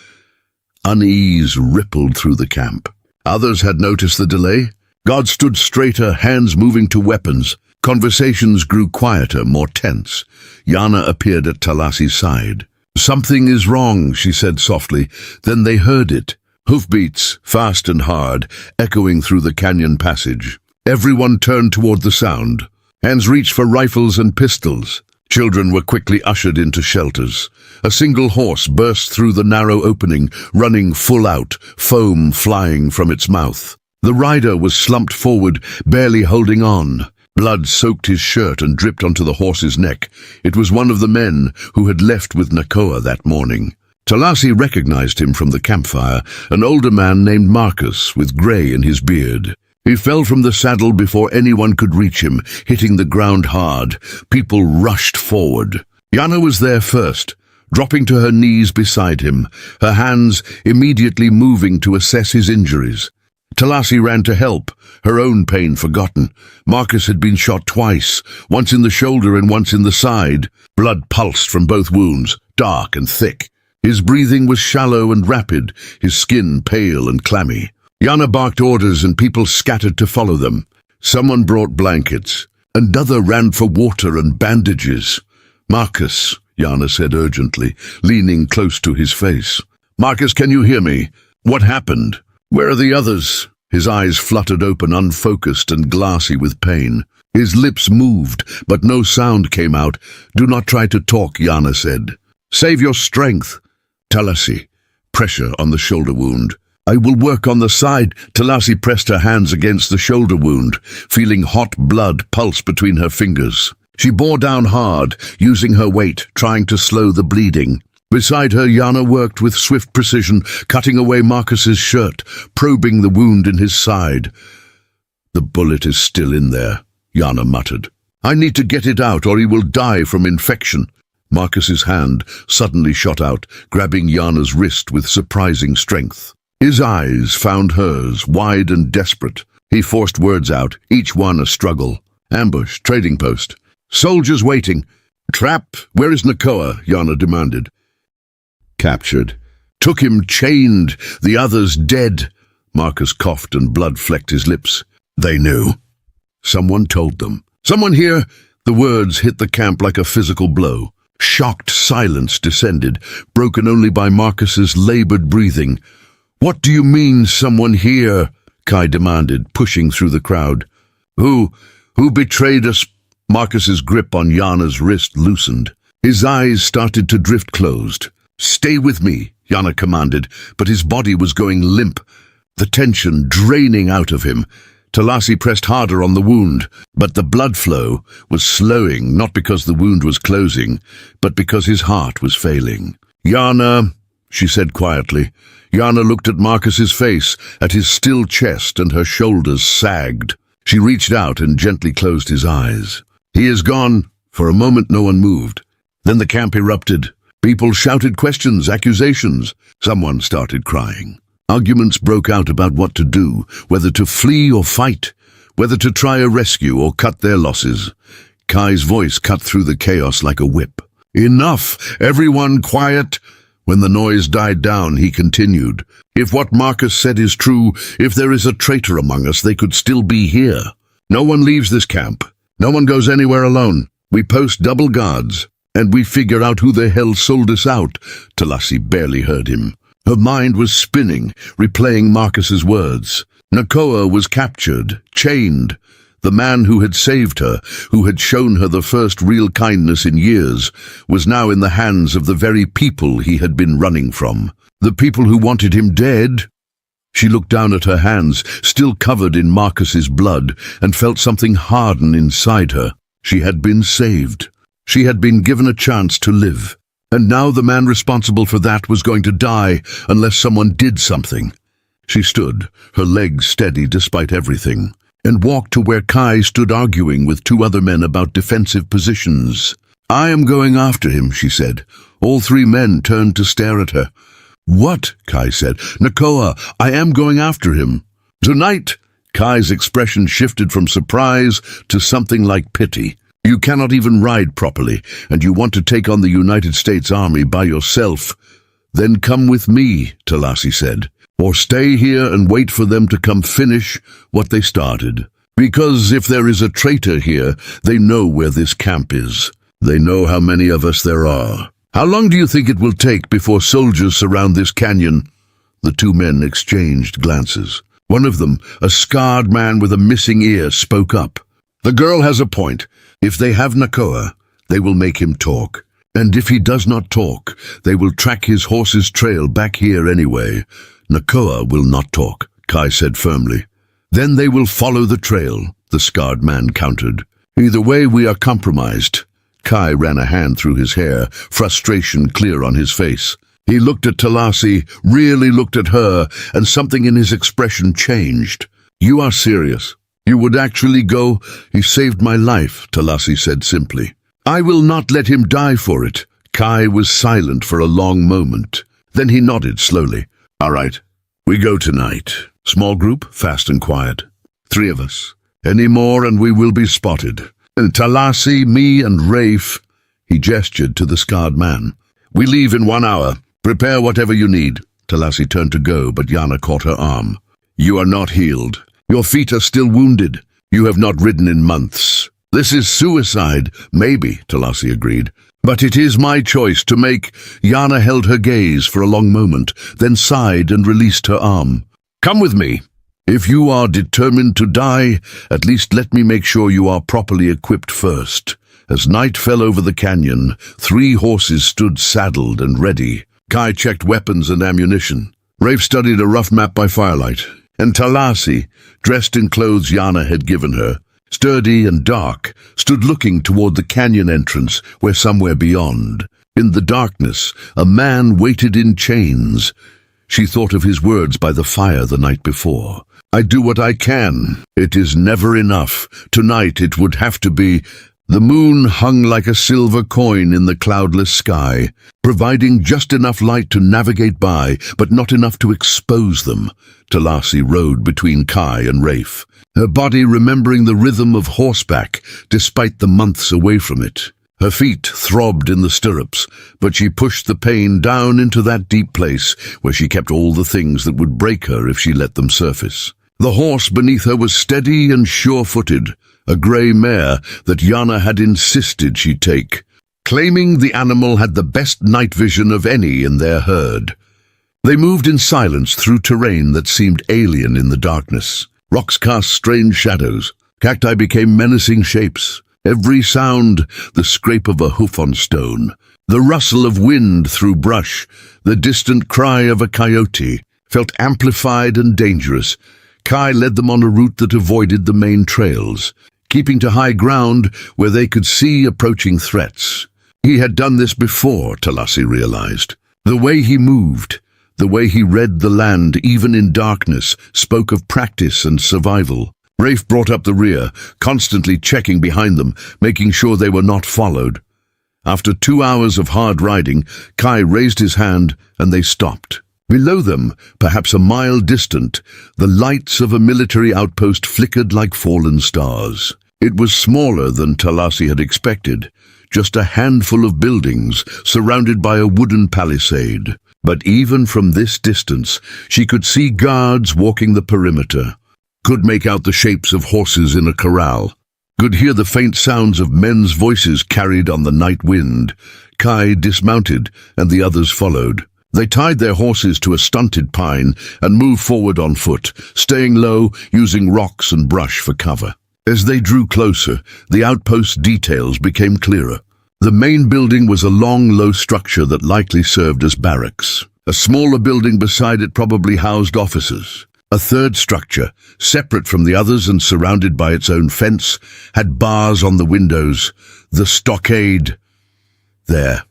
Unease rippled through the camp. Others had noticed the delay. God stood straighter, hands moving to weapons. Conversations grew quieter, more tense. Yana appeared at Talassi's side. Something is wrong, she said softly. Then they heard it. Hoofbeats, fast and hard, echoing through the canyon passage. Everyone turned toward the sound. Hands reached for rifles and pistols. Children were quickly ushered into shelters. A single horse burst through the narrow opening, running full out, foam flying from its mouth. The rider was slumped forward, barely holding on. Blood soaked his shirt and dripped onto the horse's neck. It was one of the men who had left with Nakoa that morning. Talasi recognized him from the campfire, an older man named Marcus with gray in his beard. He fell from the saddle before anyone could reach him, hitting the ground hard. People rushed forward. Yana was there first, dropping to her knees beside him, her hands immediately moving to assess his injuries. Talasi ran to help, her own pain forgotten. Marcus had been shot twice, once in the shoulder and once in the side. Blood pulsed from both wounds, dark and thick. His breathing was shallow and rapid, his skin pale and clammy. Yana barked orders and people scattered to follow them. Someone brought blankets. Another ran for water and bandages. "Marcus," Yana said urgently, leaning close to his face. "Marcus, can you hear me? What happened? Where are the others?" His eyes fluttered open, unfocused and glassy with pain. His lips moved, but no sound came out. "Do not try to talk," Yana said. "Save your strength." Talasi, pressure on the shoulder wound. "I will work on the side." Talasi pressed her hands against the shoulder wound, feeling hot blood pulse between her fingers. She bore down hard, using her weight, trying to slow the bleeding. Beside her, Yana worked with swift precision, cutting away Marcus's shirt, probing the wound in his side. "The bullet is still in there," Yana muttered. "I need to get it out or he will die from infection." Marcus's hand suddenly shot out, grabbing Yana's wrist with surprising strength. His eyes found hers, wide and desperate. He forced words out, each one a struggle. "Ambush, trading post. Soldiers waiting. Trap, where is Nakoa?" Yana demanded. "Captured. Took him chained, the others dead." Marcus coughed and blood flecked his lips. "They knew. Someone told them. Someone here." The words hit the camp like a physical blow. Shocked silence descended, broken only by Marcus's labored breathing. "What do you mean, someone here?" Kai demanded, pushing through the crowd. Who betrayed us?" Marcus's grip on Yana's wrist loosened. His eyes started to drift closed. "Stay with me," Yana commanded, but his body was going limp, the tension draining out of him. Talasi pressed harder on the wound, but the blood flow was slowing, not because the wound was closing, but because his heart was failing. "Yana," she said quietly. Yana looked at Marcus's face, at his still chest, and her shoulders sagged. She reached out and gently closed his eyes. "He is gone." For a moment no one moved. Then the camp erupted. People shouted questions, accusations. Someone started crying. Arguments broke out about what to do, whether to flee or fight, whether to try a rescue or cut their losses. Kai's voice cut through the chaos like a whip. "Enough! Everyone quiet!" When the noise died down, he continued. "If what Marcus said is true, if there is a traitor among us, they could still be here. No one leaves this camp. No one goes anywhere alone. We post double guards, and we figure out who the hell sold us out." Talasi barely heard him. Her mind was spinning, replaying Marcus's words. Nakoa was captured, chained. The man who had saved her, who had shown her the first real kindness in years, was now in the hands of the very people he had been running from. The people who wanted him dead. She looked down at her hands, still covered in Marcus's blood, and felt something harden inside her. She had been saved. She had been given a chance to live. And now the man responsible for that was going to die unless someone did something. She stood, her legs steady despite everything, and walked to where Kai stood arguing with two other men about defensive positions. "I am going after him," she said. All three men turned to stare at her. "What?" Kai said. "Nakoa, I am going after him." "Tonight?" Kai's expression shifted from surprise to something like pity. "You cannot even ride properly, and you want to take on the United States Army by yourself. Then come with me," Talasi said, "or stay here and wait for them to come finish what they started. Because if there is a traitor here, they know where this camp is. They know how many of us there are. How long do you think it will take before soldiers surround this canyon?" The two men exchanged glances. One of them, a scarred man with a missing ear, spoke up. "The girl has a point. If they have Nakoa, they will make him talk. And if he does not talk, they will track his horse's trail back here anyway. Nakoa will not talk," Kai said firmly. "Then they will follow the trail," the scarred man countered. "Either way, we are compromised." Kai ran a hand through his hair, frustration clear on his face. He looked at Talasi, really looked at her, and something in his expression changed. "You are serious? You would actually go?" "He saved my life," Talasi said simply. "I will not let him die for it." Kai was silent for a long moment. Then he nodded slowly. "All right, we go tonight. Small group, fast and quiet. 3 of us. Any more and we will be spotted. And Talasi, me and Rafe." He gestured to the scarred man. "We leave in 1 hour. Prepare whatever you need." Talasi turned to go, but Yana caught her arm. "You are not healed. Your feet are still wounded. You have not ridden in months. This is suicide." "Maybe," Talasi agreed. "But it is my choice to make." Yana held her gaze for a long moment, then sighed and released her arm. "Come with me. If you are determined to die, at least let me make sure you are properly equipped first." As night fell over the canyon, 3 horses stood saddled and ready. Kai checked weapons and ammunition. Rafe studied a rough map by firelight. And Talasi, dressed in clothes Yana had given her, sturdy and dark, stood looking toward the canyon entrance where somewhere beyond, in the darkness, a man waited in chains. She thought of his words by the fire the night before. "I do what I can. It is never enough. Tonight it would have to be." The moon hung like a silver coin in the cloudless sky, providing just enough light to navigate by, but not enough to expose them. Talasi rode between Kai and Rafe, her body remembering the rhythm of horseback despite the months away from it. Her feet throbbed in the stirrups, but she pushed the pain down into that deep place where she kept all the things that would break her if she let them surface. The horse beneath her was steady and sure-footed, a grey mare that Yana had insisted she take, claiming the animal had the best night vision of any in their herd. They moved in silence through terrain that seemed alien in the darkness. Rocks cast strange shadows. Cacti became menacing shapes. Every sound, the scrape of a hoof on stone, the rustle of wind through brush, the distant cry of a coyote, felt amplified and dangerous. Kai led them on a route that avoided the main trails, keeping to high ground where they could see approaching threats. He had done this before, Talasi realized. The way he moved, the way he read the land, even in darkness, spoke of practice and survival. Rafe brought up the rear, constantly checking behind them, making sure they were not followed. After 2 hours of hard riding, Kai raised his hand and they stopped. Below them, perhaps a mile distant, the lights of a military outpost flickered like fallen stars. It was smaller than Talasi had expected, just a handful of buildings surrounded by a wooden palisade. But even from this distance, she could see guards walking the perimeter, could make out the shapes of horses in a corral, could hear the faint sounds of men's voices carried on the night wind. Kai dismounted, and the others followed. They tied their horses to a stunted pine and moved forward on foot, staying low, using rocks and brush for cover. As they drew closer, the outpost details became clearer. The main building was a long, low structure that likely served as barracks. A smaller building beside it probably housed officers. A third structure, separate from the others and surrounded by its own fence, had bars on the windows. The stockade. "There,"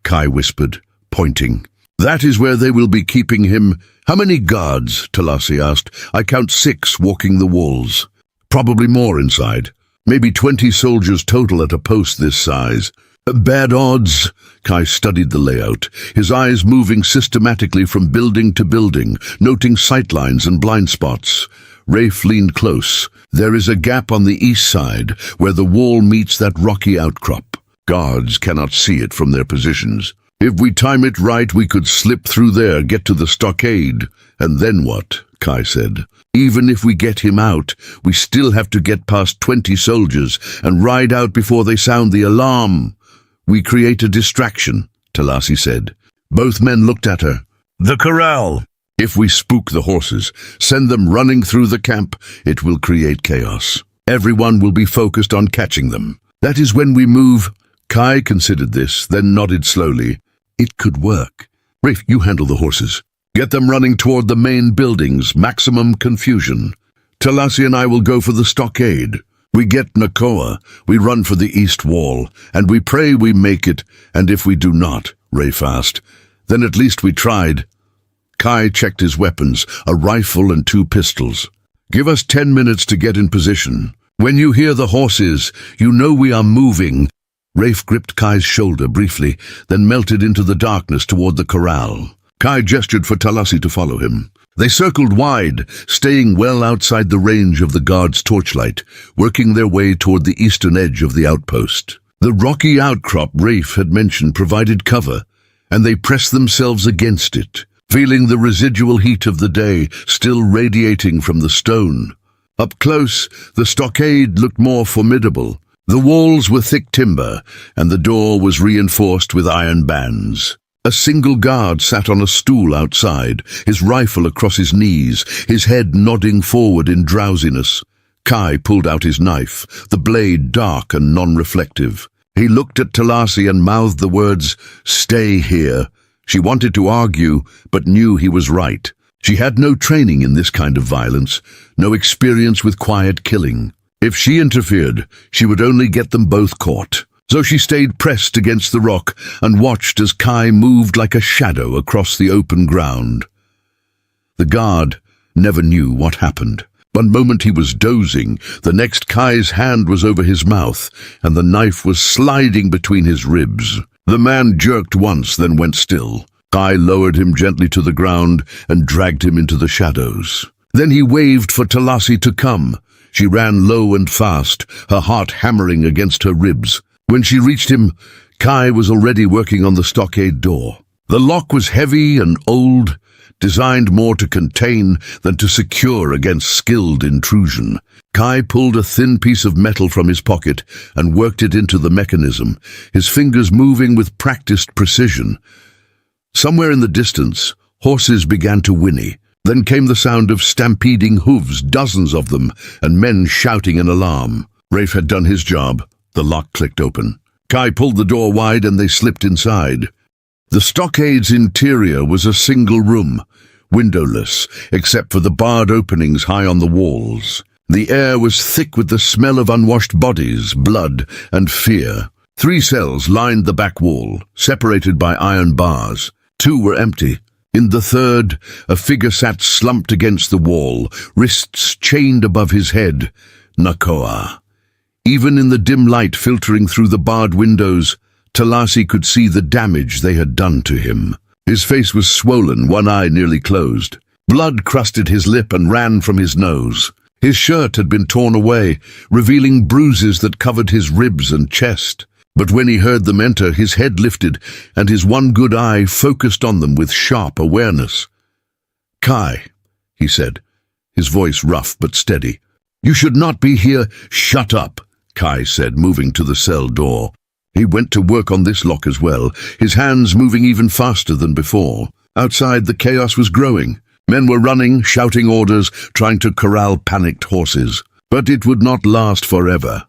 Kai whispered, pointing. "That is where they will be keeping him." "How many guards?" Talasi asked. "I count 6 walking the walls. Probably more inside. Maybe 20 soldiers total at a post this size." "Bad odds." Kai studied the layout, his eyes moving systematically from building to building, noting sightlines and blind spots. Rafe leaned close. "There is a gap on the east side, where the wall meets that rocky outcrop. Guards cannot see it from their positions. If we time it right, we could slip through there, get to the stockade." "And then what?" Kai said. "Even if we get him out, we still have to get past 20 soldiers and ride out before they sound the alarm." "We create a distraction," Talasi said. Both men looked at her. "The corral." "If we spook the horses, send them running through the camp, it will create chaos. Everyone will be focused on catching them. That is when we move." Kai considered this, then nodded slowly. It could work. "Rafe, you handle the horses. Get them running toward the main buildings, maximum confusion. Talasi and I will go for the stockade. We get Nakoa, we run for the east wall, and we pray we make it, and if we do not," Rafe asked, Then at least we tried. Kai checked his weapons, a rifle and 2 pistols. Give us 10 minutes to get in position. When you hear the horses, you know we are moving. Rafe gripped Kai's shoulder briefly, then melted into the darkness toward the corral. Kai gestured for Talassi to follow him. They circled wide, staying well outside the range of the guard's torchlight, working their way toward the eastern edge of the outpost. The rocky outcrop Rafe had mentioned provided cover, and they pressed themselves against it, feeling the residual heat of the day still radiating from the stone. Up close, the stockade looked more formidable. The walls were thick timber, and the door was reinforced with iron bands. A single guard sat on a stool outside, his rifle across his knees, his head nodding forward in drowsiness. Kai pulled out his knife, the blade dark and non-reflective. He looked at Talassi and mouthed the words, "Stay here." She wanted to argue, but knew he was right. She had no training in this kind of violence, no experience with quiet killing. If she interfered, she would only get them both caught. So she stayed pressed against the rock and watched as Kai moved like a shadow across the open ground. The guard never knew what happened. One moment he was dozing, the next Kai's hand was over his mouth, and the knife was sliding between his ribs. The man jerked once, then went still. Kai lowered him gently to the ground and dragged him into the shadows. Then he waved for Talassi to come. She ran low and fast, her heart hammering against her ribs. When she reached him, Kai was already working on the stockade door. The lock was heavy and old, designed more to contain than to secure against skilled intrusion. Kai pulled a thin piece of metal from his pocket and worked it into the mechanism, his fingers moving with practiced precision. Somewhere in the distance, horses began to whinny. Then came the sound of stampeding hooves, dozens of them, and men shouting in alarm. Rafe had done his job. The lock clicked open. Kai pulled the door wide and they slipped inside. The stockade's interior was a single room, windowless, except for the barred openings high on the walls. The air was thick with the smell of unwashed bodies, blood, and fear. 3 cells lined the back wall, separated by iron bars. 2 were empty. In the third, a figure sat slumped against the wall, wrists chained above his head. Nakoa. Even in the dim light filtering through the barred windows, Talassi could see the damage they had done to him. His face was swollen, one eye nearly closed. Blood crusted his lip and ran from his nose. His shirt had been torn away, revealing bruises that covered his ribs and chest. But when he heard them enter, his head lifted, and his one good eye focused on them with sharp awareness. "Kai," he said, his voice rough but steady. "You should not be here." "Shut up," Kai said, moving to the cell door. He went to work on this lock as well, his hands moving even faster than before. Outside, the chaos was growing. Men were running, shouting orders, trying to corral panicked horses. But it would not last forever.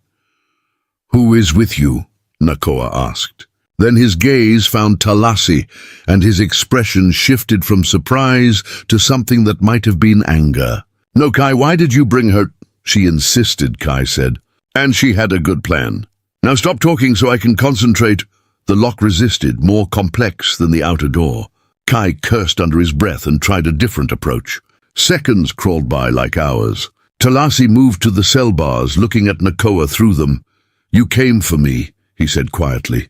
"Who is with you?" Nakoa asked. Then his gaze found Talassi, and his expression shifted from surprise to something that might have been anger. "No, Kai, why did you bring her?" "She insisted," Kai said. "And she had a good plan. Now stop talking so I can concentrate." The lock resisted, more complex than the outer door. Kai cursed under his breath and tried a different approach. Seconds crawled by like hours. Talassi moved to the cell bars, looking at Nakoa through them. "You came for me," he said quietly.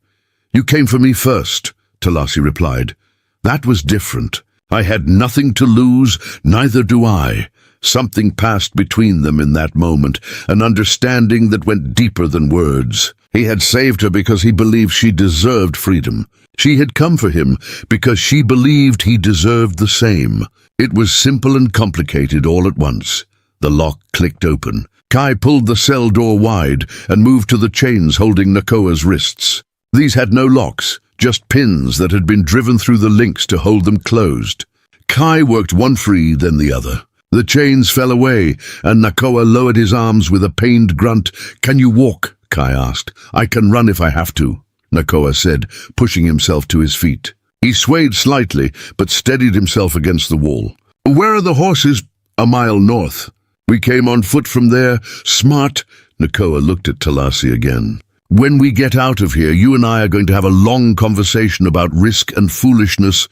"You came for me first," Talassi replied. "That was different. I had nothing to lose, neither do I." Something passed between them in that moment, an understanding that went deeper than words. He had saved her because he believed she deserved freedom. She had come for him because she believed he deserved the same. It was simple and complicated all at once. The lock clicked open. Kai pulled the cell door wide and moved to the chains holding Nakoa's wrists. These had no locks, just pins that had been driven through the links to hold them closed. Kai worked one free, then the other. The chains fell away, and Nakoa lowered his arms with a pained grunt. "Can you walk?" Kai asked. "I can run if I have to," Nakoa said, pushing himself to his feet. He swayed slightly, but steadied himself against the wall. "Where are the horses?" "A mile north. We came on foot from there." "Smart." Nakoa looked at Talassi again. When we get out of here, you and I are going to have a long conversation about risk and foolishness.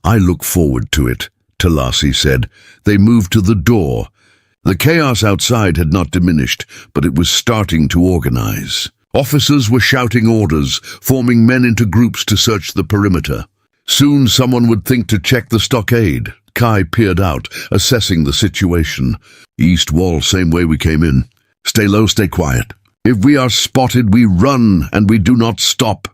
I look forward to it, Talasi said. They moved to the door. The chaos outside had not diminished, but it was starting to organize. Officers were shouting orders, forming men into groups to search the perimeter. Soon someone would think to check the stockade. Kai peered out, assessing the situation. East wall, same way we came in. Stay low, stay quiet. If we are spotted, we run, and we do not stop.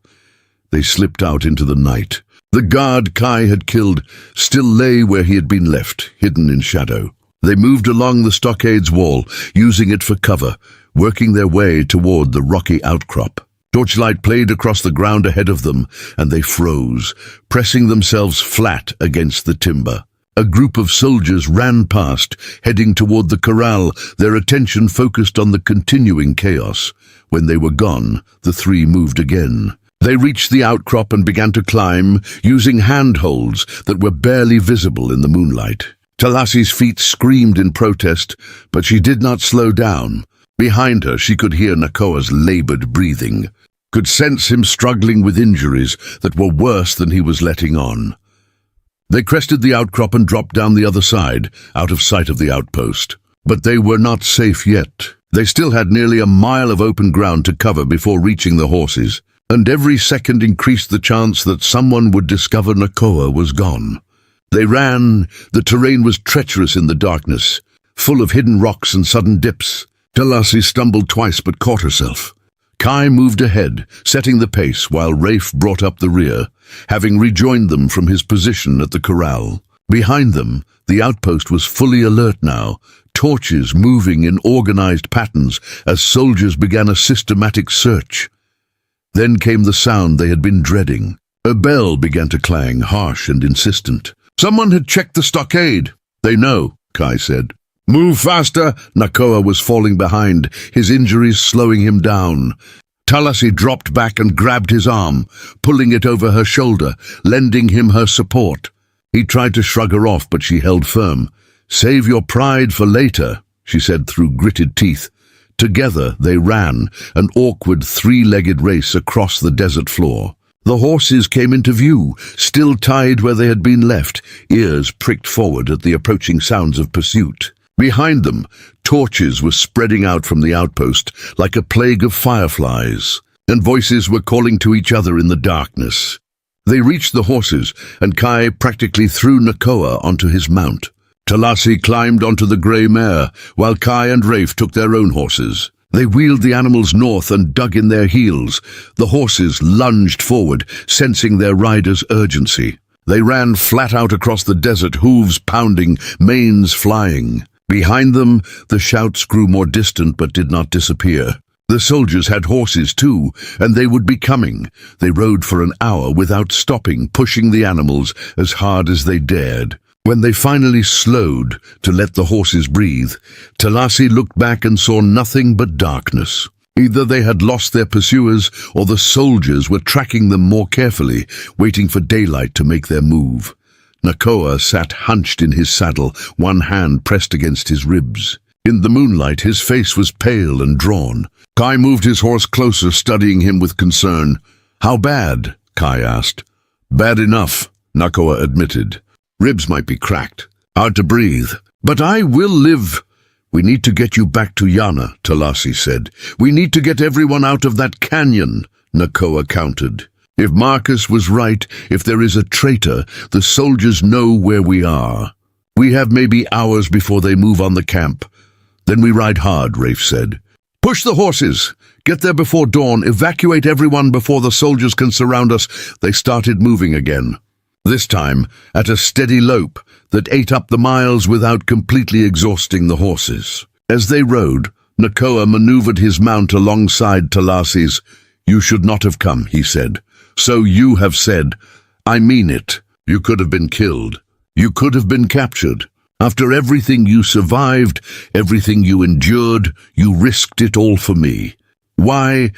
They slipped out into the night. The guard Kai had killed still lay where he had been left, hidden in shadow. They moved along the stockade's wall, using it for cover, working their way toward the rocky outcrop. Torchlight played across the ground ahead of them, and they froze, pressing themselves flat against the timber. A group of soldiers ran past, heading toward the corral, their attention focused on the continuing chaos. When they were gone, the three moved again. They reached the outcrop and began to climb, using handholds that were barely visible in the moonlight. Talasi's feet screamed in protest, but she did not slow down. Behind her, she could hear Nakoa's labored breathing, could sense him struggling with injuries that were worse than he was letting on. They crested the outcrop and dropped down the other side, out of sight of the outpost. But they were not safe yet. They still had nearly a mile of open ground to cover before reaching the horses, and every second increased the chance that someone would discover Nakoa was gone. They ran. The terrain was treacherous in the darkness, full of hidden rocks and sudden dips. Talasi stumbled twice but caught herself. Kai moved ahead, setting the pace while Rafe brought up the rear, having rejoined them from his position at the corral. Behind them, the outpost was fully alert now, torches moving in organized patterns as soldiers began a systematic search. Then came the sound they had been dreading. A bell began to clang, harsh and insistent. Someone had checked the stockade. They know, Kai said. Move faster! Nakoa was falling behind, his injuries slowing him down. Talasi dropped back and grabbed his arm, pulling it over her shoulder, lending him her support. He tried to shrug her off, but she held firm. Save your pride for later, she said through gritted teeth. Together they ran, an awkward three-legged race across the desert floor. The horses came into view, still tied where they had been left, ears pricked forward at the approaching sounds of pursuit. Behind them, torches were spreading out from the outpost like a plague of fireflies, and voices were calling to each other in the darkness. They reached the horses, and Kai practically threw Nakoa onto his mount. Talasi climbed onto the grey mare, while Kai and Rafe took their own horses. They wheeled the animals north and dug in their heels. The horses lunged forward, sensing their riders' urgency. They ran flat out across the desert, hooves pounding, manes flying. Behind them, the shouts grew more distant but did not disappear. The soldiers had horses too, and they would be coming. They rode for an hour without stopping, pushing the animals as hard as they dared. When they finally slowed to let the horses breathe, Talasi looked back and saw nothing but darkness. Either they had lost their pursuers, or the soldiers were tracking them more carefully, waiting for daylight to make their move. Nakoa sat hunched in his saddle, one hand pressed against his ribs. In the moonlight, his face was pale and drawn. Kai moved his horse closer, studying him with concern. "How bad?" Kai asked. "Bad enough," Nakoa admitted. "Ribs might be cracked. Hard to breathe. But I will live." "We need to get you back to Yana," Talasi said. "We need to get everyone out of that canyon," Nakoa countered. "If Marcus was right, if there is a traitor, the soldiers know where we are. We have maybe hours before they move on the camp. Then we ride hard," Rafe said. "Push the horses. Get there before dawn. Evacuate everyone before the soldiers can surround us." They started moving again. This time, at a steady lope that ate up the miles without completely exhausting the horses. As they rode, Nakoa maneuvered his mount alongside Talasi's. "You should not have come," he said. "So you have said. I mean it. You could have been killed. You could have been captured. After everything you survived, everything you endured, you risked it all for me. Why?"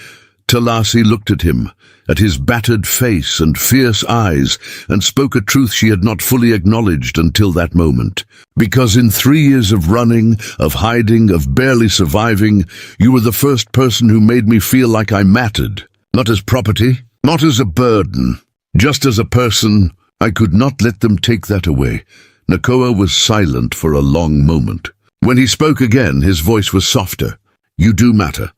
Talasi looked at him, at his battered face and fierce eyes, and spoke a truth she had not fully acknowledged until that moment. Because in 3 years of running, of hiding, of barely surviving, you were the first person who made me feel like I mattered. Not as property, not as a burden, just as a person. I could not let them take that away. Nakoa was silent for a long moment. When he spoke again, his voice was softer. You do matter.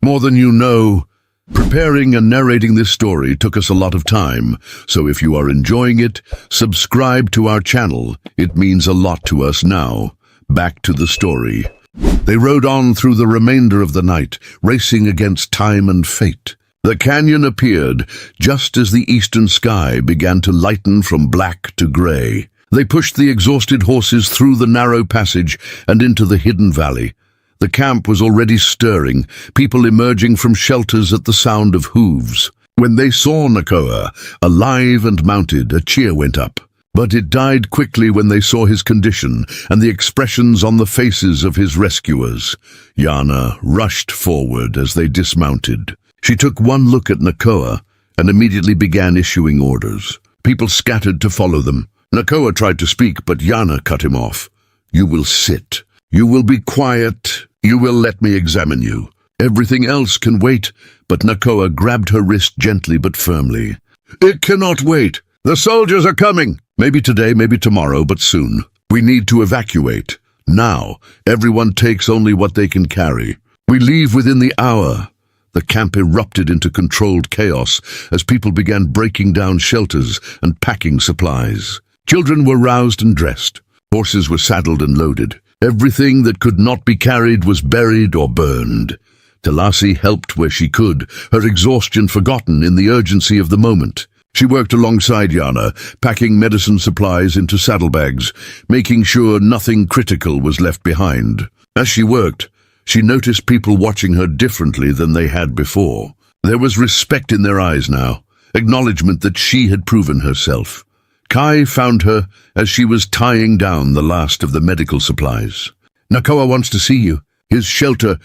More than you know. Preparing and narrating this story took us a lot of time, so if you are enjoying it, subscribe to our channel. It means a lot to us now. Back to the story. They rode on through the remainder of the night, racing against time and fate. The canyon appeared just as the eastern sky began to lighten from black to gray. They pushed the exhausted horses through the narrow passage and into the hidden valley. The camp was already stirring, people emerging from shelters at the sound of hooves. When they saw Nakoa, alive and mounted, a cheer went up. But it died quickly when they saw his condition and the expressions on the faces of his rescuers. Yana rushed forward as they dismounted. She took one look at Nakoa and immediately began issuing orders. People scattered to follow them. Nakoa tried to speak, but Yana cut him off. You will sit. You will be quiet. You will let me examine you. Everything else can wait, but Nakoa grabbed her wrist gently but firmly. It cannot wait. The soldiers are coming. Maybe today, maybe tomorrow, but soon. We need to evacuate. Now, everyone takes only what they can carry. We leave within the hour. The camp erupted into controlled chaos as people began breaking down shelters and packing supplies. Children were roused and dressed. Horses were saddled and loaded. Everything that could not be carried was buried or burned. Talasi helped where she could, her exhaustion forgotten in the urgency of the moment. She worked alongside Yana, packing medicine supplies into saddlebags, making sure nothing critical was left behind. As she worked, she noticed people watching her differently than they had before. There was respect in their eyes now, acknowledgement that she had proven herself. Kai found her as she was tying down the last of the medical supplies. Nakoa wants to see you. His shelter.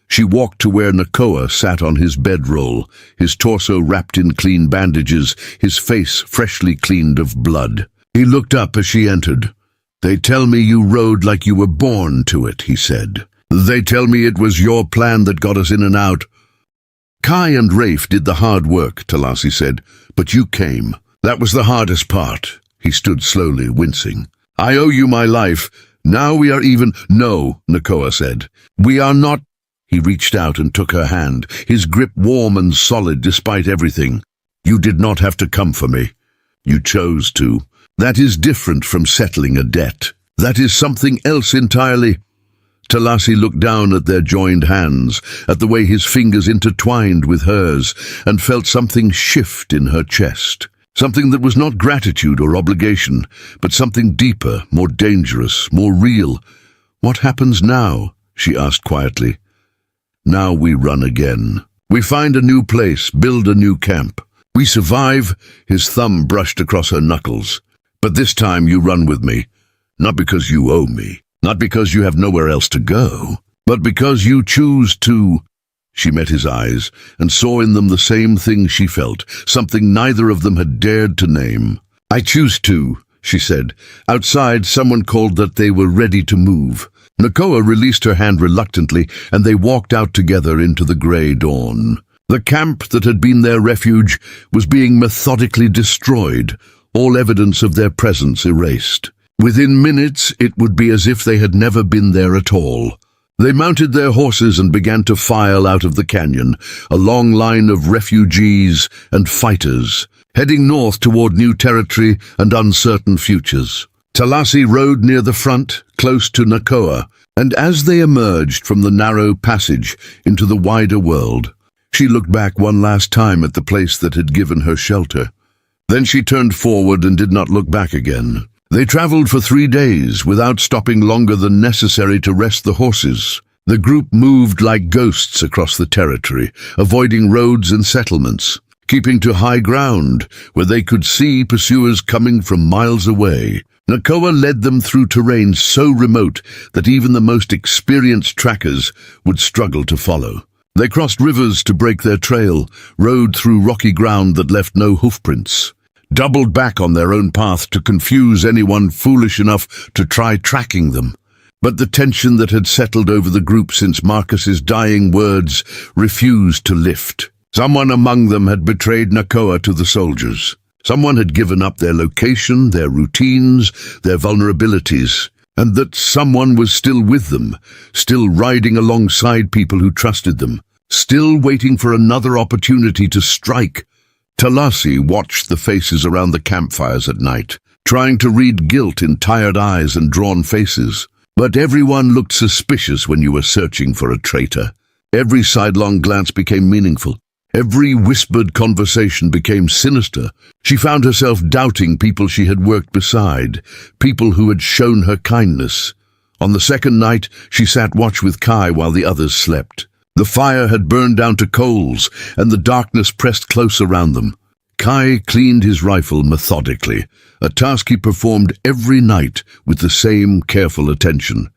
She walked to where Nakoa sat on his bedroll, his torso wrapped in clean bandages, his face freshly cleaned of blood. He looked up as she entered. They tell me you rode like you were born to it, he said. They tell me it was your plan that got us in and out. Kai and Rafe did the hard work, Talasi said, but you came. That was the hardest part. He stood slowly, wincing. I owe you my life. Now we are even. No, Nakoa said. We are not. He reached out and took her hand, his grip warm and solid despite everything. You did not have to come for me. You chose to. That is different from settling a debt. That is something else entirely. Talasi looked down at their joined hands, at the way his fingers intertwined with hers, and felt something shift in her chest. Something that was not gratitude or obligation, but something deeper, more dangerous, more real. What happens now? She asked quietly. Now we run again. We find a new place, build a new camp. We survive. His thumb brushed across her knuckles. But this time you run with me. Not because you owe me. Not because you have nowhere else to go. But because you choose to. She met his eyes and saw in them the same thing she felt, something neither of them had dared to name. I choose to, she said. Outside, someone called that they were ready to move. Nakoa released her hand reluctantly, and they walked out together into the grey dawn. The camp that had been their refuge was being methodically destroyed, all evidence of their presence erased. Within minutes, it would be as if they had never been there at all. They mounted their horses and began to file out of the canyon, a long line of refugees and fighters, heading north toward new territory and uncertain futures. Talasi rode near the front, close to Nakoa, and as they emerged from the narrow passage into the wider world, she looked back one last time at the place that had given her shelter. Then she turned forward and did not look back again. They traveled for 3 days without stopping longer than necessary to rest the horses. The group moved like ghosts across the territory, avoiding roads and settlements, keeping to high ground where they could see pursuers coming from miles away. Nakoa led them through terrain so remote that even the most experienced trackers would struggle to follow. They crossed rivers to break their trail, rode through rocky ground that left no hoofprints, doubled back on their own path to confuse anyone foolish enough to try tracking them. But the tension that had settled over the group since Marcus's dying words refused to lift. Someone among them had betrayed Nakoa to the soldiers. Someone had given up their location, their routines, their vulnerabilities, and that someone was still with them, still riding alongside people who trusted them, still waiting for another opportunity to strike. Talasi watched the faces around the campfires at night, trying to read guilt in tired eyes and drawn faces. But everyone looked suspicious when you were searching for a traitor. Every sidelong glance became meaningful. Every whispered conversation became sinister. She found herself doubting people she had worked beside, people who had shown her kindness. On the second night, she sat watch with Kai while the others slept. The fire had burned down to coals, and the darkness pressed close around them. Kai cleaned his rifle methodically, a task he performed every night with the same careful attention.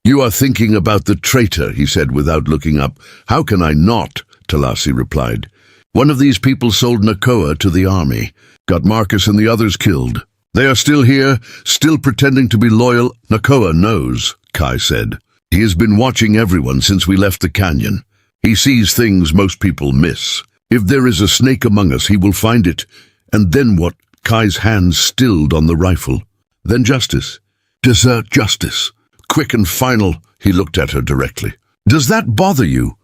"You are thinking about the traitor," he said without looking up. "How can I not?" Talasi replied. "One of these people sold Nakoa to the army, got Marcus and the others killed. They are still here, still pretending to be loyal." "Nakoa knows," Kai said. "He has been watching everyone since we left the canyon. He sees things most people miss. If there is a snake among us, he will find it. And then what?" Kai's hands stilled on the rifle. "Then justice. Desert justice. Quick and final." He looked at her directly. "Does that bother you?"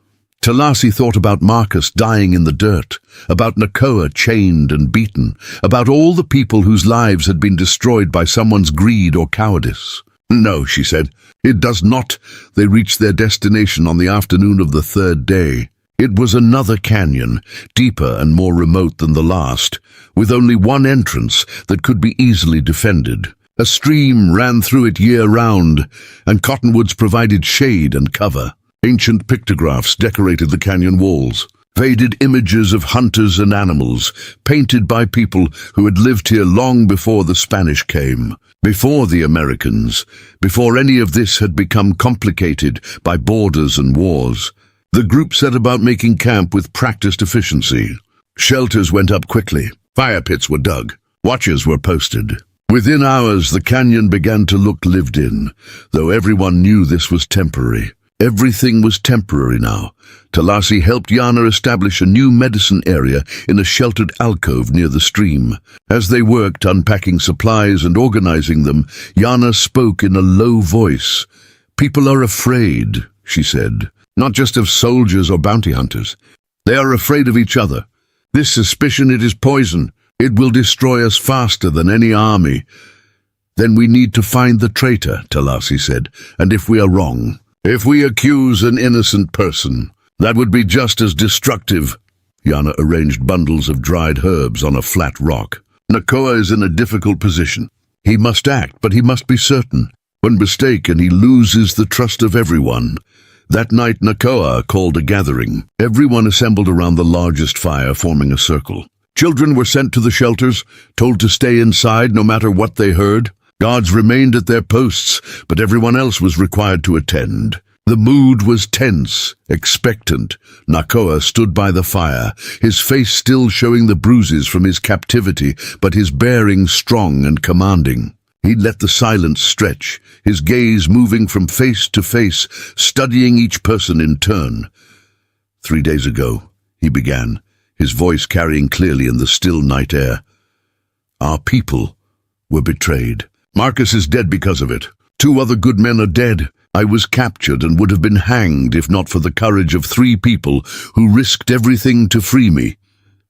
Talasi thought about Marcus dying in the dirt, about Nakoa chained and beaten, about all the people whose lives had been destroyed by someone's greed or cowardice. "No," she said, "it does not." They reached their destination on the afternoon of the third day. It was another canyon, deeper and more remote than the last, with only one entrance that could be easily defended. A stream ran through it year-round, and cottonwoods provided shade and cover. Ancient pictographs decorated the canyon walls, faded images of hunters and animals, painted by people who had lived here long before the Spanish came, before the Americans, before any of this had become complicated by borders and wars. The group set about making camp with practiced efficiency. Shelters went up quickly. Fire pits were dug. Watchers were posted. Within hours, the canyon began to look lived in, though everyone knew this was temporary. Everything was temporary now. Talasi helped Yana establish a new medicine area in a sheltered alcove near the stream. As they worked unpacking supplies and organizing them, Yana spoke in a low voice. "People are afraid," she said, "not just of soldiers or bounty hunters. They are afraid of each other. This suspicion, it is poison. It will destroy us faster than any army." "Then we need to find the traitor," Talasi said, "and if we are wrong, if we accuse an innocent person, that would be just as destructive." Yana arranged bundles of dried herbs on a flat rock. "Nakoa is in a difficult position. He must act, but he must be certain. One mistake and he loses the trust of everyone." That night, Nakoa called a gathering. Everyone assembled around the largest fire, forming a circle. Children were sent to the shelters, told to stay inside no matter what they heard. Guards remained at their posts, but everyone else was required to attend. The mood was tense, expectant. Nakoa stood by the fire, his face still showing the bruises from his captivity, but his bearing strong and commanding. He let the silence stretch, his gaze moving from face to face, studying each person in turn. "3 days ago," he began, his voice carrying clearly in the still night air. "Our people were betrayed. Marcus is dead because of it. 2 other good men are dead. I was captured and would have been hanged if not for the courage of 3 people who risked everything to free me."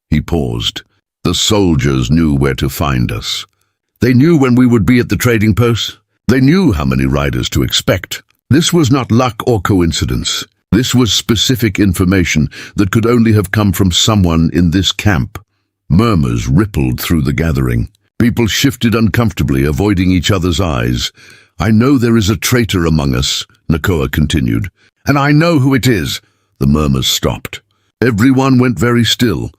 He paused. "The soldiers knew where to find us. They knew when we would be at the trading posts. They knew how many riders to expect. This was not luck or coincidence. This was specific information that could only have come from someone in this camp." Murmurs rippled through the gathering. People shifted uncomfortably, avoiding each other's eyes. "I know there is a traitor among us," Nakoa continued. "And I know who it is." The murmurs stopped. Everyone went very still.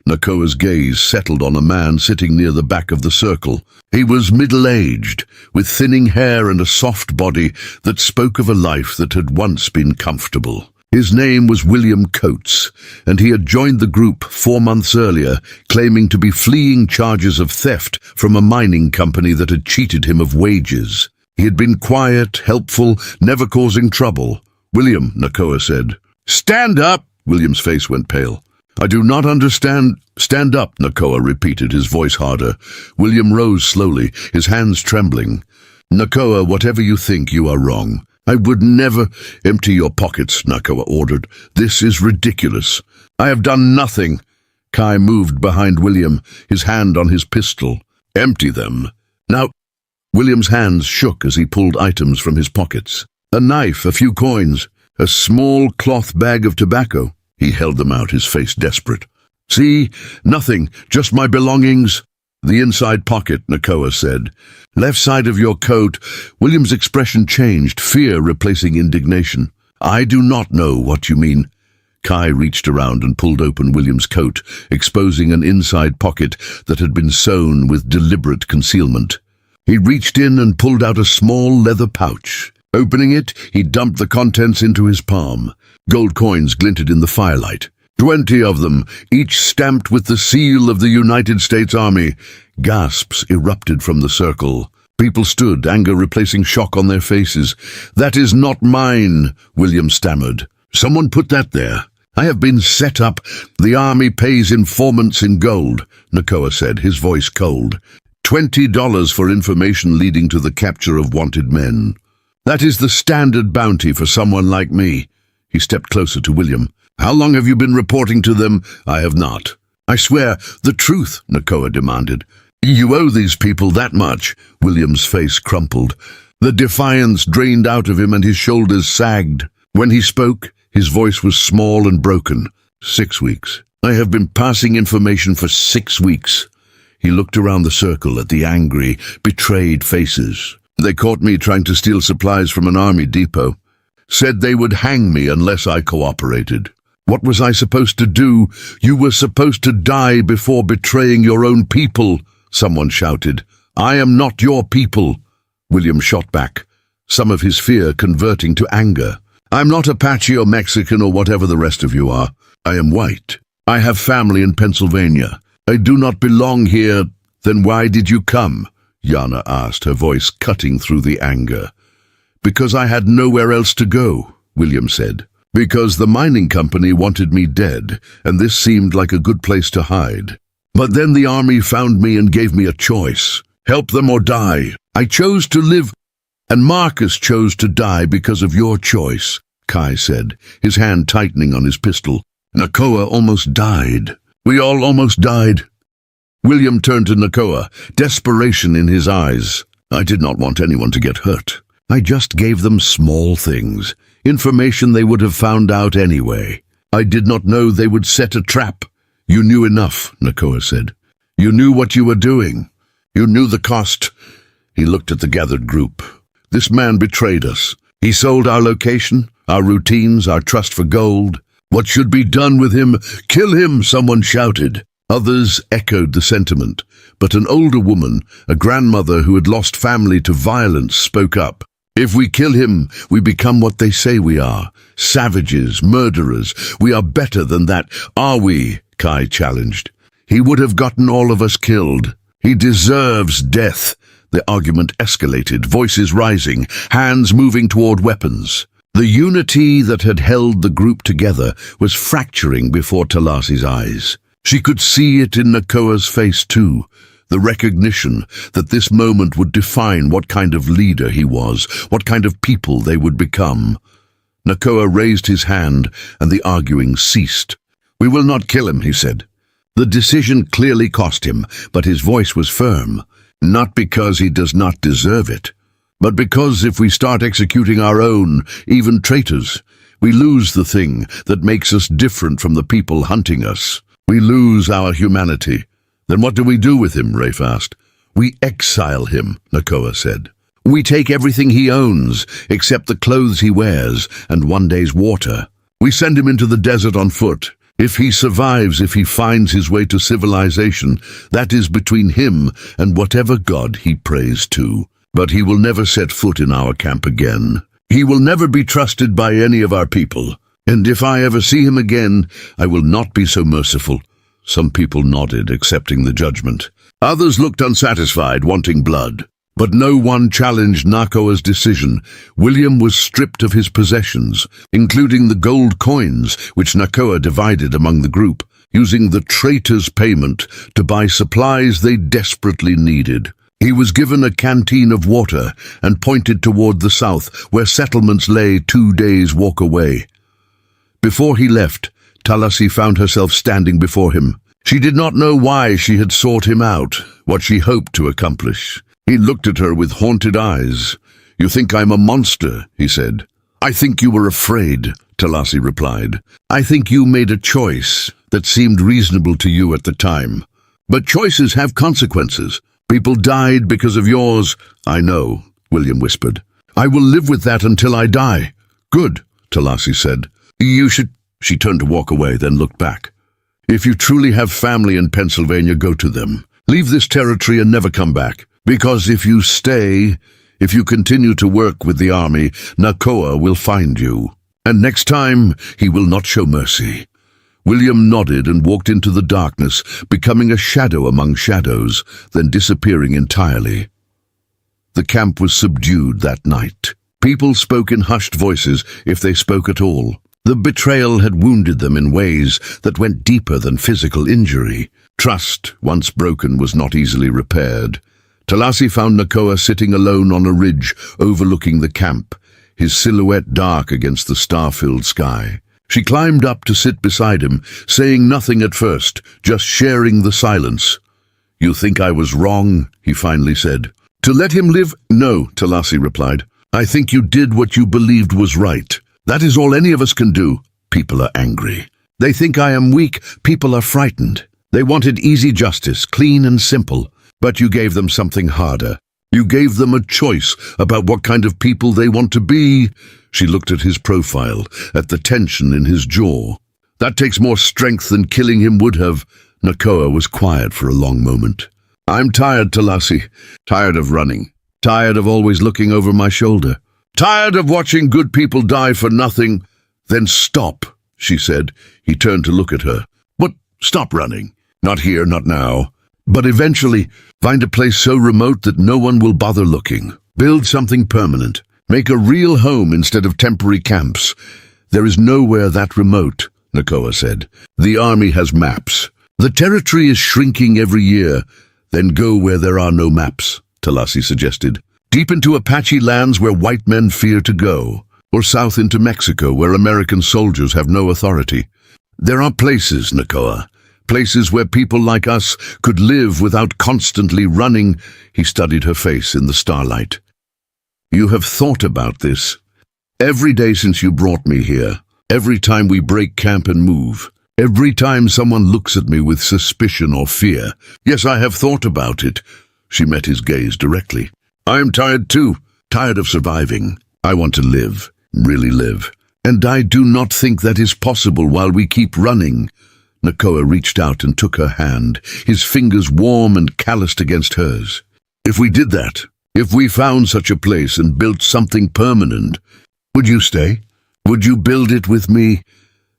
Nakoa's gaze settled on a man sitting near the back of the circle. He was middle-aged, with thinning hair and a soft body that spoke of a life that had once been comfortable. His name was William Coates, and he had joined the group 4 months earlier, claiming to be fleeing charges of theft from a mining company that had cheated him of wages. He had been quiet, helpful, never causing trouble. "William," Nakoa said. "Stand up!" William's face went pale. "I do not understand." "Stand up," Nakoa repeated, his voice harder. William rose slowly, his hands trembling. "Nakoa, whatever you think, you are wrong. I would never—" "Empty your pockets," Nakoa ordered. "This is ridiculous." "I have done nothing." Kai moved behind William, his hand on his pistol. "Empty them." "Now—" William's hands shook as he pulled items from his pockets. A knife, a few coins, a small cloth bag of tobacco. He held them out, his face desperate. "See? Nothing, just my belongings." "The inside pocket," Nakoa said. "Left side of your coat." William's expression changed, fear replacing indignation. "I do not know what you mean." Kai reached around and pulled open William's coat, exposing an inside pocket that had been sewn with deliberate concealment. He reached in and pulled out a small leather pouch. Opening it, he dumped the contents into his palm. Gold coins glinted in the firelight. 20 of them, each stamped with the seal of the United States Army. Gasps erupted from the circle. People stood, anger replacing shock on their faces. "That is not mine," William stammered. "Someone put that there. I have been set up. The Army pays informants in gold," Nakoa said, his voice cold. $20 for information leading to the capture of wanted men. That is the standard bounty for someone like me." He stepped closer to William. "How long have you been reporting to them?" "I have not." "I swear, the truth," Nakoa demanded. "You owe these people that much." William's face crumpled. The defiance drained out of him and his shoulders sagged. When he spoke, his voice was small and broken. 6 weeks. I have been passing information for 6 weeks. He looked around the circle at the angry, betrayed faces. "They caught me trying to steal supplies from an army depot. Said they would hang me unless I cooperated. What was I supposed to do? You were supposed to die before betraying your own people," someone shouted. "I am not your people." William shot back, some of his fear converting to anger. "I'm not Apache or Mexican or whatever the rest of you are. I am white. I have family in Pennsylvania. I do not belong here." "Then why did you come?" Yana asked, her voice cutting through the anger. "Because I had nowhere else to go," William said. "Because the mining company wanted me dead, and this seemed like a good place to hide. But then the army found me and gave me a choice. Help them or die. I chose to live, and Marcus chose to die because of your choice," Kai said, his hand tightening on his pistol. "Nakoa almost died. We all almost died." William turned to Nakoa, desperation in his eyes. "I did not want anyone to get hurt. I just gave them small things, information they would have found out anyway. I did not know they would set a trap." "You knew enough," Nakoa said. "You knew what you were doing. You knew the cost." He looked at the gathered group. "This man betrayed us. He sold our location, our routines, our trust for gold. What should be done with him? Kill him," someone shouted. Others echoed the sentiment, but an older woman, a grandmother who had lost family to violence, spoke up. "If we kill him, we become what they say we are. Savages, murderers. We are better than that, are we?" Kai challenged. "He would have gotten all of us killed. He deserves death." The argument escalated, voices rising, hands moving toward weapons. The unity that had held the group together was fracturing before Talasi's eyes. She could see it in Nakoa's face too, the recognition that this moment would define what kind of leader he was, what kind of people they would become. Nakoa raised his hand and the arguing ceased. "We will not kill him," he said. The decision clearly cost him, but his voice was firm. "Not because he does not deserve it, but because if we start executing our own, even traitors, we lose the thing that makes us different from the people hunting us. We lose our humanity." "Then what do we do with him?" Rafe asked. "We exile him," Nakoa said. "We take everything he owns, except the clothes he wears and one day's water. We send him into the desert on foot. If he survives, if he finds his way to civilization, that is between him and whatever god he prays to. But he will never set foot in our camp again. He will never be trusted by any of our people. And if I ever see him again, I will not be so merciful." Some people nodded, accepting the judgment. Others looked unsatisfied, wanting blood. But no one challenged Nakoa's decision. William was stripped of his possessions, including the gold coins which Nakoa divided among the group, using the traitor's payment to buy supplies they desperately needed. He was given a canteen of water and pointed toward the south, where settlements lay 2 days' walk away. Before he left, Talasi found herself standing before him. She did not know why she had sought him out, what she hoped to accomplish. He looked at her with haunted eyes. "You think I'm a monster," he said. "I think you were afraid," Talasi replied. "I think you made a choice that seemed reasonable to you at the time. But choices have consequences. People died because of yours." "I know," William whispered. "I will live with that until I die." "Good," Talasi said. "You should—" She turned to walk away, then looked back. "If you truly have family in Pennsylvania, go to them. Leave this territory and never come back. Because if you stay, if you continue to work with the army, Nakoa will find you. And next time, he will not show mercy." William nodded and walked into the darkness, becoming a shadow among shadows, then disappearing entirely. The camp was subdued that night. People spoke in hushed voices, if they spoke at all. The betrayal had wounded them in ways that went deeper than physical injury. Trust, once broken, was not easily repaired. Talasi found Nakoa sitting alone on a ridge overlooking the camp, his silhouette dark against the star-filled sky. She climbed up to sit beside him, saying nothing at first, just sharing the silence. "You think I was wrong?" he finally said. "To let him live?" "No," Talasi replied. "I think you did what you believed was right. That is all any of us can do." "People are angry. They think I am weak. People are frightened. They wanted easy justice, clean and simple. But you gave them something harder. You gave them a choice about what kind of people they want to be." She looked at his profile, at the tension in his jaw. "That takes more strength than killing him would have." Nakoa was quiet for a long moment. "I'm tired, Talasi. Tired of running. Tired of always looking over my shoulder. Tired of watching good people die for nothing." "Then stop," she said. He turned to look at her. "What? Stop running. Not here, not now. But eventually, find a place so remote that no one will bother looking. Build something permanent. Make a real home instead of temporary camps. There is nowhere that remote," Nakoa said. "The army has maps. The territory is shrinking every year. Then go where there are no maps," Talasi suggested. "Deep into Apache lands where white men fear to go. Or south into Mexico where American soldiers have no authority. There are places, Nakoa. Places where people like us could live without constantly running." He studied her face in the starlight. "You have thought about this. Every day since you brought me here. Every time we break camp and move. Every time someone looks at me with suspicion or fear. Yes, I have thought about it." She met his gaze directly. "I am tired too. Tired of surviving. I want to live. Really live. And I do not think that is possible while we keep running." Nakoa reached out and took her hand, his fingers warm and calloused against hers. "If we did that, if we found such a place and built something permanent, would you stay? Would you build it with me?"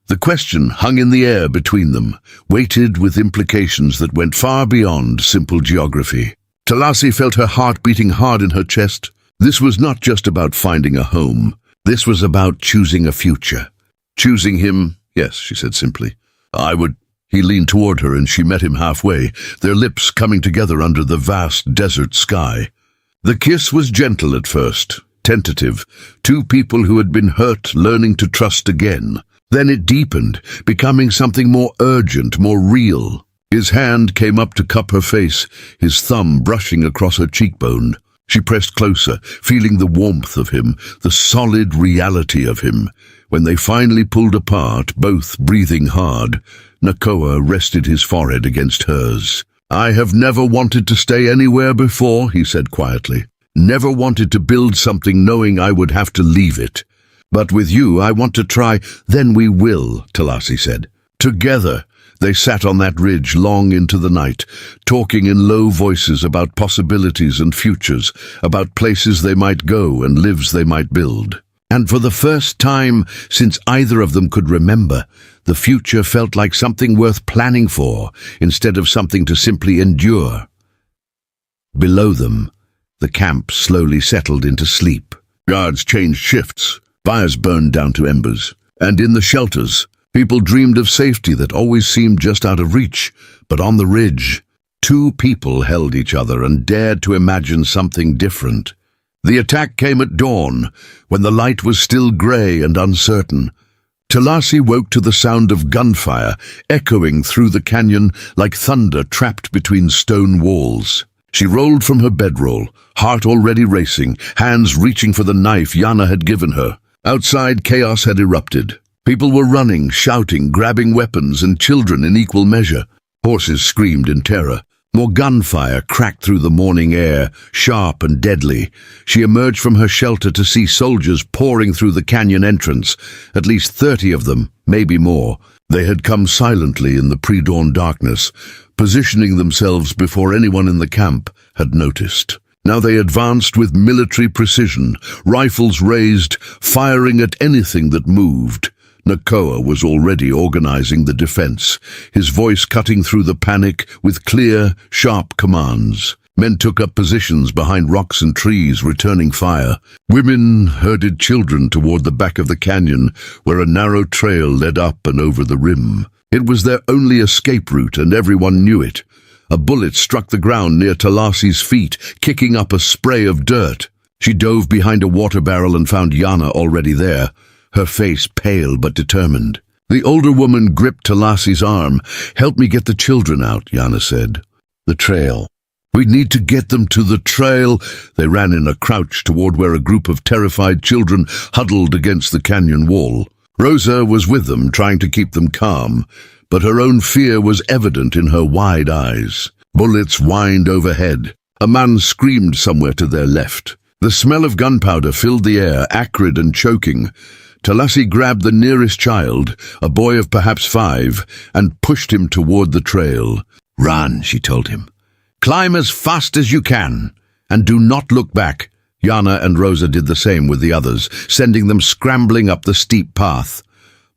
The question hung in the air between them, weighted with implications that went far beyond simple geography. Talasi felt her heart beating hard in her chest. This was not just about finding a home. This was about choosing a future. "Choosing him, yes," she said simply. "I would." He leaned toward her and she met him halfway, their lips coming together under the vast desert sky. The kiss was gentle at first, tentative, two people who had been hurt learning to trust again. Then it deepened, becoming something more urgent, more real. His hand came up to cup her face, his thumb brushing across her cheekbone. She pressed closer, feeling the warmth of him, the solid reality of him. When they finally pulled apart, both breathing hard, Nakoa rested his forehead against hers. "I have never wanted to stay anywhere before," he said quietly. "Never wanted to build something knowing I would have to leave it. But with you, I want to try." "Then we will," Talasi said. Together, they sat on that ridge long into the night, talking in low voices about possibilities and futures, about places they might go and lives they might build. And for the first time since either of them could remember, the future felt like something worth planning for instead of something to simply endure. Below them, the camp slowly settled into sleep. Guards changed shifts, fires burned down to embers, and in the shelters, people dreamed of safety that always seemed just out of reach. But on the ridge, two people held each other and dared to imagine something different. The attack came at dawn, when the light was still grey and uncertain. Talasi woke to the sound of gunfire echoing through the canyon like thunder trapped between stone walls. She rolled from her bedroll, heart already racing, hands reaching for the knife Yana had given her. Outside, chaos had erupted. People were running, shouting, grabbing weapons, and children in equal measure. Horses screamed in terror. More gunfire cracked through the morning air, sharp and deadly. She emerged from her shelter to see soldiers pouring through the canyon entrance, at least 30 of them, maybe more. They had come silently in the pre-dawn darkness, positioning themselves before anyone in the camp had noticed. Now they advanced with military precision, rifles raised, firing at anything that moved. Nakoa was already organizing the defense, his voice cutting through the panic with clear, sharp commands. Men took up positions behind rocks and trees, returning fire. Women herded children toward the back of the canyon, where a narrow trail led up and over the rim. It was their only escape route, and everyone knew it. A bullet struck the ground near Talasi's feet, kicking up a spray of dirt. She dove behind a water barrel and found Yana already there, her face pale but determined. The older woman gripped Talasi's arm. "Help me get the children out," Yana said. "The trail. We need to get them to the trail." They ran in a crouch toward where a group of terrified children huddled against the canyon wall. Rosa was with them, trying to keep them calm, but her own fear was evident in her wide eyes. Bullets whined overhead. A man screamed somewhere to their left. The smell of gunpowder filled the air, acrid and choking. Talasi grabbed the nearest child, a boy of perhaps 5, and pushed him toward the trail. "Run," she told him. "Climb as fast as you can, and do not look back." Yana and Rosa did the same with the others, sending them scrambling up the steep path.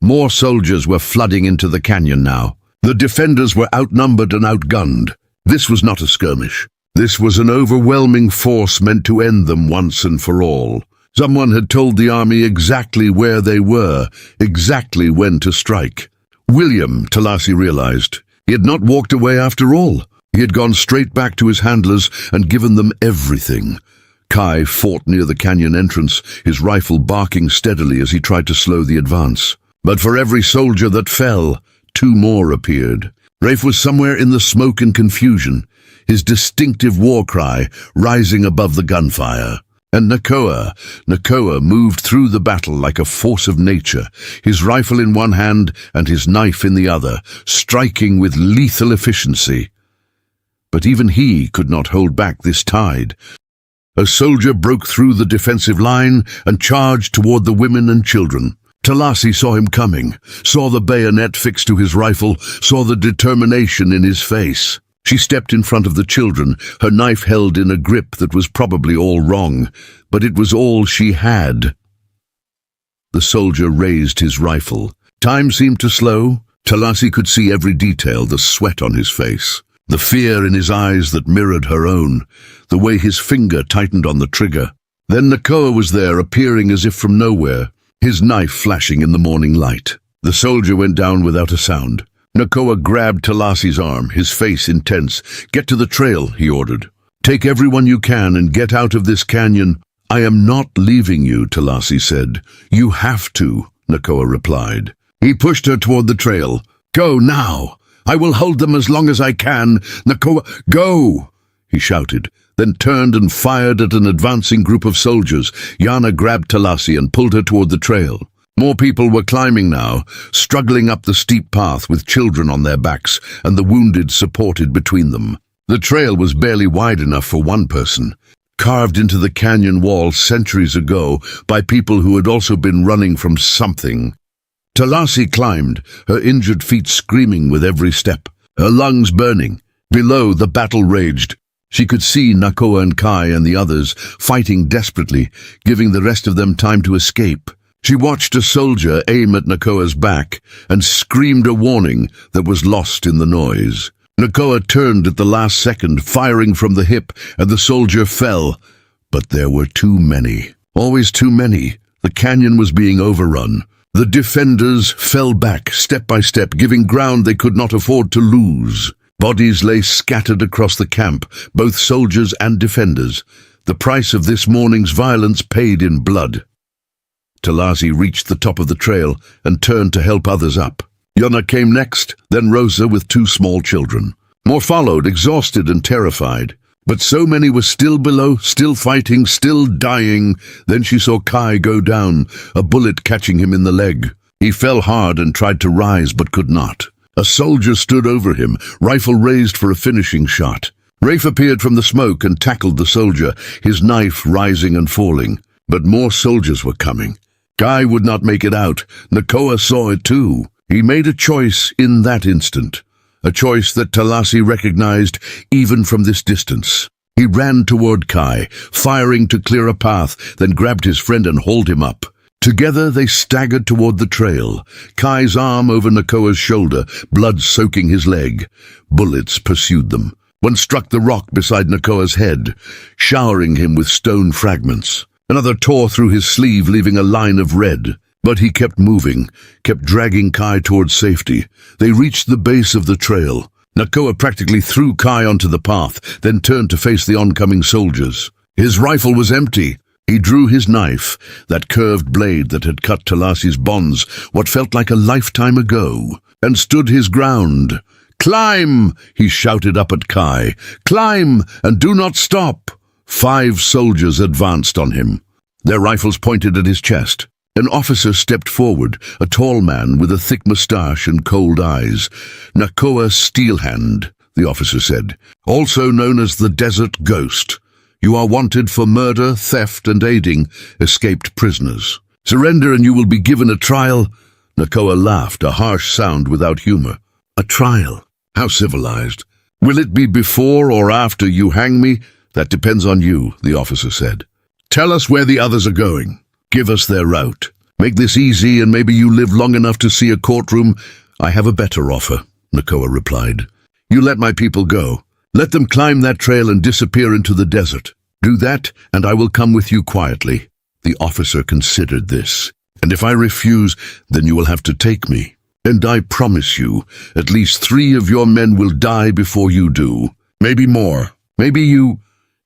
More soldiers were flooding into the canyon now. The defenders were outnumbered and outgunned. This was not a skirmish. This was an overwhelming force meant to end them once and for all. Someone had told the army exactly where they were, exactly when to strike. William, Talasi realized. He had not walked away after all. He had gone straight back to his handlers and given them everything. Kai fought near the canyon entrance, his rifle barking steadily as he tried to slow the advance. But for every soldier that fell, 2 more appeared. Rafe was somewhere in the smoke and confusion, his distinctive war cry rising above the gunfire. And Nakoa moved through the battle like a force of nature, his rifle in one hand and his knife in the other, striking with lethal efficiency. But even he could not hold back this tide. A soldier broke through the defensive line and charged toward the women and children. Talasi saw him coming, saw the bayonet fixed to his rifle, saw the determination in his face. She stepped in front of the children, her knife held in a grip that was probably all wrong, but it was all she had. The soldier raised his rifle. Time seemed to slow. Talasi could see every detail, the sweat on his face, the fear in his eyes that mirrored her own, the way his finger tightened on the trigger. Then Nakoa was there, appearing as if from nowhere, his knife flashing in the morning light. The soldier went down without a sound. Nakoa grabbed Talasi's arm, his face intense. "Get to the trail," he ordered. "Take everyone you can and get out of this canyon." "I am not leaving you," Talasi said. "You have to," Nakoa replied. He pushed her toward the trail. "Go now. I will hold them as long as I can. Nakoa, go!" he shouted, then turned and fired at an advancing group of soldiers. Yana grabbed Talasi and pulled her toward the trail. More people were climbing now, struggling up the steep path with children on their backs and the wounded supported between them. The trail was barely wide enough for one person, carved into the canyon wall centuries ago by people who had also been running from something. Talasi climbed, her injured feet screaming with every step, her lungs burning. Below, the battle raged. She could see Nakoa and Kai and the others fighting desperately, giving the rest of them time to escape. She watched a soldier aim at Nakoa's back and screamed a warning that was lost in the noise. Nakoa turned at the last second, firing from the hip, and the soldier fell. But there were too many. Always too many. The canyon was being overrun. The defenders fell back, step by step, giving ground they could not afford to lose. Bodies lay scattered across the camp, both soldiers and defenders. The price of this morning's violence paid in blood. Talasi reached the top of the trail and turned to help others up. Yona came next, then Rosa with 2 small children. More followed, exhausted and terrified. But so many were still below, still fighting, still dying. Then she saw Kai go down, a bullet catching him in the leg. He fell hard and tried to rise but could not. A soldier stood over him, rifle raised for a finishing shot. Rafe appeared from the smoke and tackled the soldier, his knife rising and falling. But more soldiers were coming. Kai would not make it out. Nakoa saw it too. He made a choice in that instant. A choice that Talasi recognized even from this distance. He ran toward Kai, firing to clear a path, then grabbed his friend and hauled him up. Together they staggered toward the trail, Kai's arm over Nakoa's shoulder, blood soaking his leg. Bullets pursued them. One struck the rock beside Nakoa's head, showering him with stone fragments. Another tore through his sleeve, leaving a line of red. But he kept moving, kept dragging Kai towards safety. They reached the base of the trail. Nakoa practically threw Kai onto the path, then turned to face the oncoming soldiers. His rifle was empty. He drew his knife, that curved blade that had cut Talasi's bonds what felt like a lifetime ago, and stood his ground. "Climb!" he shouted up at Kai. "Climb, and do not stop!" 5 soldiers advanced on him, their rifles pointed at his chest. An officer stepped forward, a tall man with a thick mustache and cold eyes. "Nakoa Steelhand," the officer said, "also known as the Desert Ghost. You are wanted for murder, theft, and aiding escaped prisoners. Surrender and you will be given a trial." Nakoa laughed, a harsh sound without humor. "A trial? How civilized. Will it be before or after you hang me? That depends on you," the officer said. "Tell us where the others are going. Give us their route. Make this easy and maybe you live long enough to see a courtroom." "I have a better offer," Nakoa replied. "You let my people go. Let them climb that trail and disappear into the desert. Do that, and I will come with you quietly." The officer considered this. "And if I refuse, then you will have to take me. And I promise you, at least 3 of your men will die before you do. Maybe more. Maybe you—"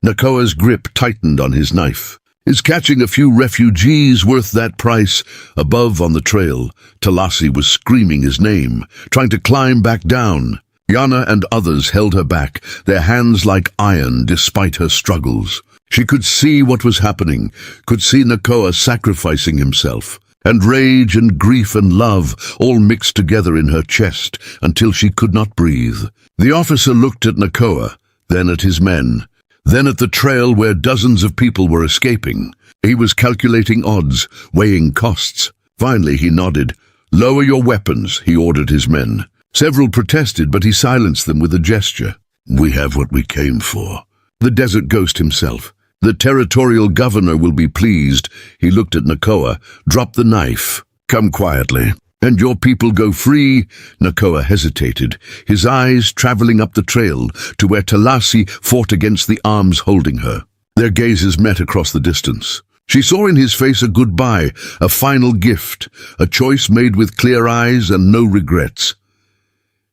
Nakoa's grip tightened on his knife. "Is catching a few refugees worth that price?" Above on the trail, Talasi was screaming his name, trying to climb back down. Yana and others held her back, their hands like iron despite her struggles. She could see what was happening, could see Nakoa sacrificing himself, and rage and grief and love all mixed together in her chest until she could not breathe. The officer looked at Nakoa, then at his men, then at the trail where dozens of people were escaping. He was calculating odds, weighing costs. Finally he nodded. "Lower your weapons," he ordered his men. Several protested, but he silenced them with a gesture. "We have what we came for." The Desert Ghost himself. "The territorial governor will be pleased." He looked at Nakoa. "Drop the knife. Come quietly." "And your people go free?" Nakoa hesitated, his eyes traveling up the trail to where Talasi fought against the arms holding her. Their gazes met across the distance. She saw in his face a goodbye, a final gift, a choice made with clear eyes and no regrets.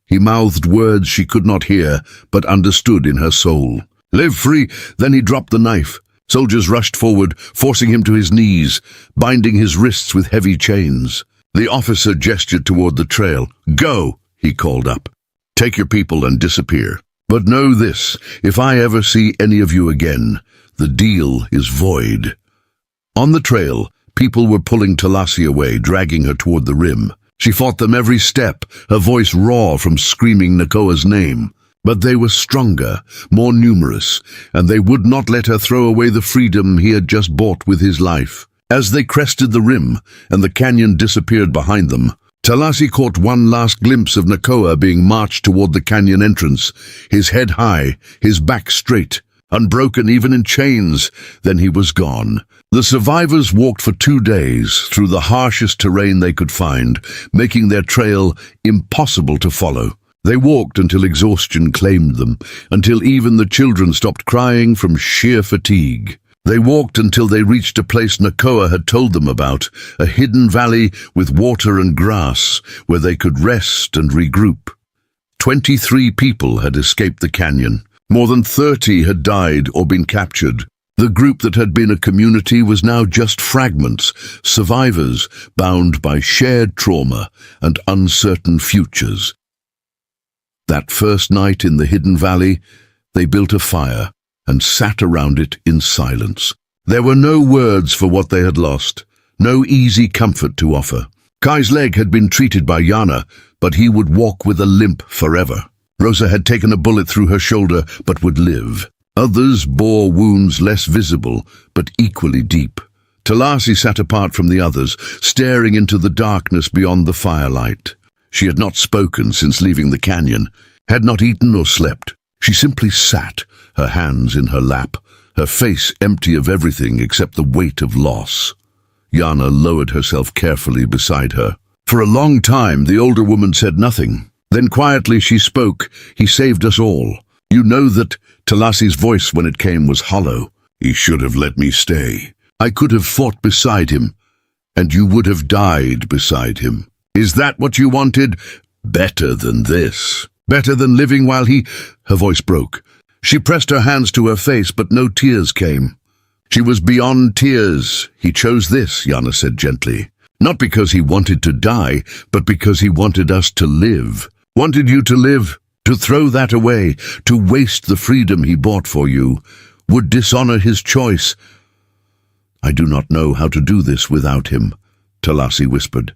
He mouthed words she could not hear, but understood in her soul. "Live free." Then he dropped the knife. Soldiers rushed forward, forcing him to his knees, binding his wrists with heavy chains. The officer gestured toward the trail. "Go," he called up. "Take your people and disappear. But know this, if I ever see any of you again, the deal is void." On the trail, people were pulling Talasi away, dragging her toward the rim. She fought them every step, her voice raw from screaming Nakoa's name. But they were stronger, more numerous, and they would not let her throw away the freedom he had just bought with his life. As they crested the rim and the canyon disappeared behind them, Talasi caught one last glimpse of Nakoa being marched toward the canyon entrance, his head high, his back straight, unbroken even in chains. Then he was gone. The survivors walked for 2 days through the harshest terrain they could find, making their trail impossible to follow. They walked until exhaustion claimed them, until even the children stopped crying from sheer fatigue. They walked until they reached a place Nakoa had told them about, a hidden valley with water and grass, where they could rest and regroup. 23 people had escaped the canyon. More than 30 had died or been captured. The group that had been a community was now just fragments, survivors bound by shared trauma and uncertain futures. That first night in the hidden valley, they built a fire and sat around it in silence. There were no words for what they had lost, no easy comfort to offer. Kai's leg had been treated by Yana, but he would walk with a limp forever. Rosa had taken a bullet through her shoulder, but would live. Others bore wounds less visible, but equally deep. Talasi sat apart from the others, staring into the darkness beyond the firelight. She had not spoken since leaving the canyon, had not eaten or slept. She simply sat, her hands in her lap, her face empty of everything except the weight of loss. Yana lowered herself carefully beside her. For a long time, the older woman said nothing. Then quietly she spoke. "He saved us all. You know that." Talasi's voice when it came was hollow. "He should have let me stay. I could have fought beside him, and you would have died beside him. Is that what you wanted? Better than this. Better than living while he—" Her voice broke. She pressed her hands to her face, but no tears came. She was beyond tears. "He chose this," Yana said gently. "Not because he wanted to die, but because he wanted us to live. Wanted you to live, to throw that away, to waste the freedom he bought for you, would dishonor his choice." "I do not know how to do this without him," Talasi whispered.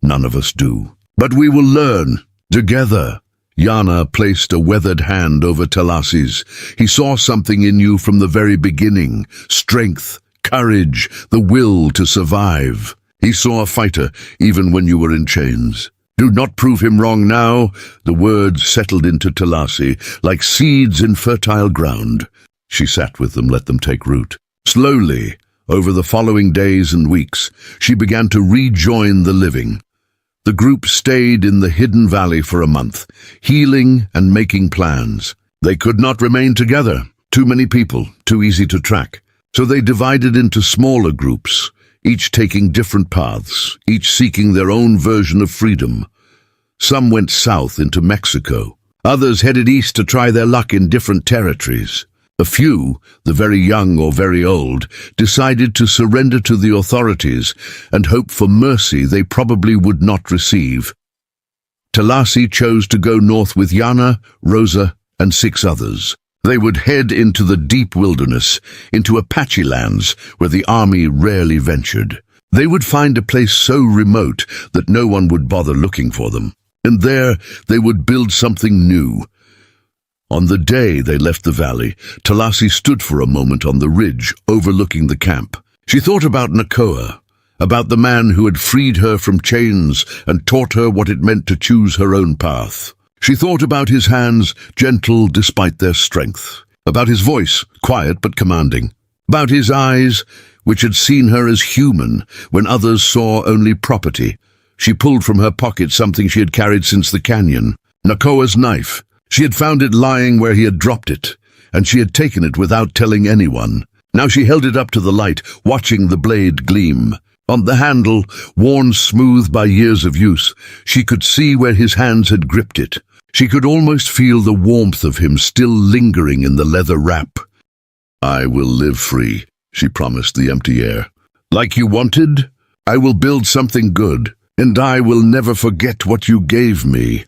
"None of us do. But we will learn, together." Yana placed a weathered hand over Talasi's. "He saw something in you from the very beginning. Strength, courage, the will to survive. He saw a fighter, even when you were in chains. Do not prove him wrong now." The words settled into Talasi, like seeds in fertile ground. She sat with them, let them take root. Slowly, over the following days and weeks, she began to rejoin the living. The group stayed in the hidden valley for a month, healing and making plans. They could not remain together. Too many people, too easy to track. So they divided into smaller groups, each taking different paths, each seeking their own version of freedom. Some went south into Mexico. Others headed east to try their luck in different territories. A few, the very young or very old, decided to surrender to the authorities and hope for mercy they probably would not receive. Talasi chose to go north with Yana, Rosa, and 6 others. They would head into the deep wilderness, into Apache lands where the army rarely ventured. They would find a place so remote that no one would bother looking for them. And there they would build something new. On the day they left the valley, Talasi stood for a moment on the ridge overlooking the camp. She thought about Nakoa, about the man who had freed her from chains and taught her what it meant to choose her own path. She thought about his hands, gentle despite their strength, about his voice, quiet but commanding, about his eyes, which had seen her as human when others saw only property. She pulled from her pocket something she had carried since the canyon, Nakoa's knife. She had found it lying where he had dropped it, and she had taken it without telling anyone. Now she held it up to the light, watching the blade gleam. On the handle, worn smooth by years of use, she could see where his hands had gripped it. She could almost feel the warmth of him still lingering in the leather wrap. "I will live free," she promised the empty air. "Like you wanted, I will build something good, and I will never forget what you gave me."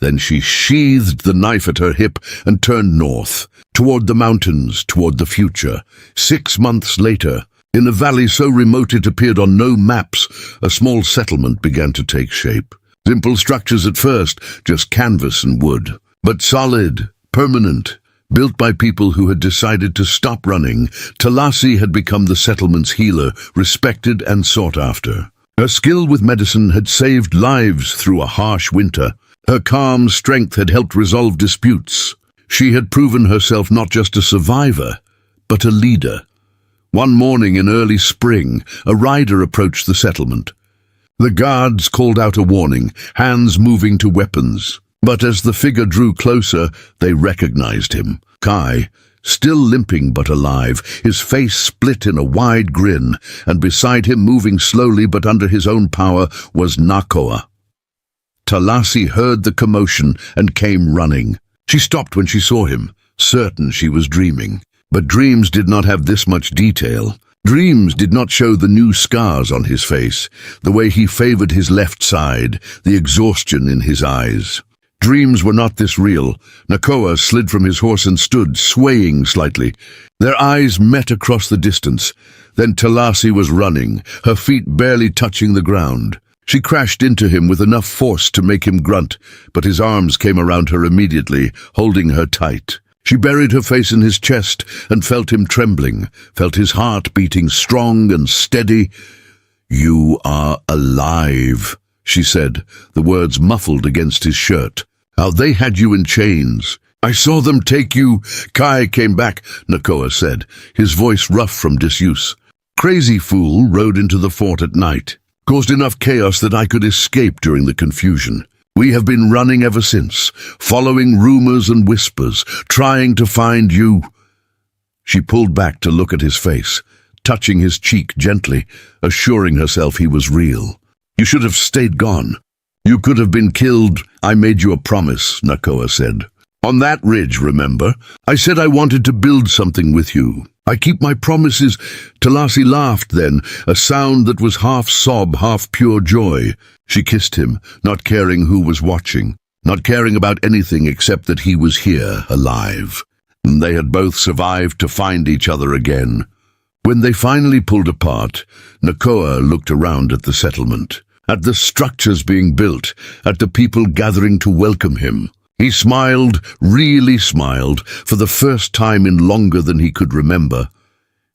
Then she sheathed the knife at her hip and turned north, toward the mountains, toward the future. 6 months later, in a valley so remote it appeared on no maps, a small settlement began to take shape. Simple structures at first, just canvas and wood, but solid, permanent, built by people who had decided to stop running. Talasi had become the settlement's healer, respected and sought after. Her skill with medicine had saved lives through a harsh winter. Her calm strength had helped resolve disputes. She had proven herself not just a survivor, but a leader. One morning in early spring, a rider approached the settlement. The guards called out a warning, hands moving to weapons. But as the figure drew closer, they recognized him. Kai, still limping but alive, his face split in a wide grin, and beside him, moving slowly but under his own power, was Nakoa. Talasi heard the commotion and came running. She stopped when she saw him, certain she was dreaming. But dreams did not have this much detail. Dreams did not show the new scars on his face, the way he favored his left side, the exhaustion in his eyes. Dreams were not this real. Nakoa slid from his horse and stood, swaying slightly. Their eyes met across the distance. Then Talasi was running, her feet barely touching the ground. She crashed into him with enough force to make him grunt, but his arms came around her immediately, holding her tight. She buried her face in his chest and felt him trembling, felt his heart beating strong and steady. "You are alive," she said, the words muffled against his shirt. "How they had you in chains. I saw them take you." "Kai came back," Nakoa said, his voice rough from disuse. "Crazy fool rode into the fort at night. Caused enough chaos that I could escape during the confusion. We have been running ever since, following rumors and whispers, trying to find you." She pulled back to look at his face, touching his cheek gently, assuring herself he was real. "You should have stayed gone. You could have been killed." "I made you a promise," Nakoa said. "On that ridge, remember? I said I wanted to build something with you. I keep my promises." Talasi laughed then, a sound that was half sob, half pure joy. She kissed him, not caring who was watching, not caring about anything except that he was here, alive. And they had both survived to find each other again. When they finally pulled apart, Nakoa looked around at the settlement, at the structures being built, at the people gathering to welcome him. He smiled, really smiled, for the first time in longer than he could remember.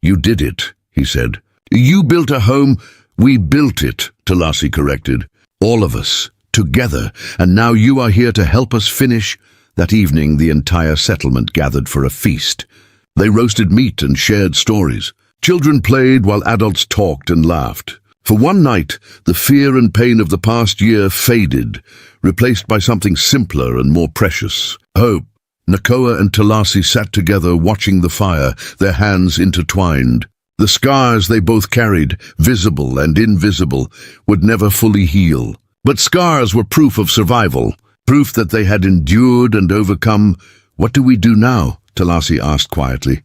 "You did it," he said. "You built a home." "We built it," Talasi corrected. "All of us, together, and now you are here to help us finish." That evening, the entire settlement gathered for a feast. They roasted meat and shared stories. Children played while adults talked and laughed. For one night, the fear and pain of the past year faded, replaced by something simpler and more precious: hope. Nakoa and Talasi sat together watching the fire, their hands intertwined. The scars they both carried, visible and invisible, would never fully heal. But scars were proof of survival, proof that they had endured and overcome. "What do we do now?" Talasi asked quietly.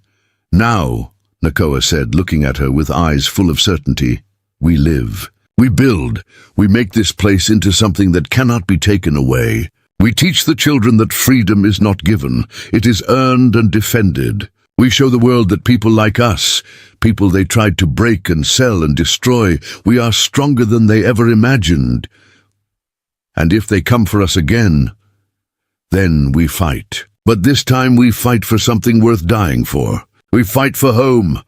"Now," Nakoa said, looking at her with eyes full of certainty, "we live. We build. We make this place into something that cannot be taken away. We teach the children that freedom is not given. It is earned and defended. We show the world that people like us, people they tried to break and sell and destroy, we are stronger than they ever imagined. And if they come for us again, then we fight. But this time we fight for something worth dying for. We fight for home."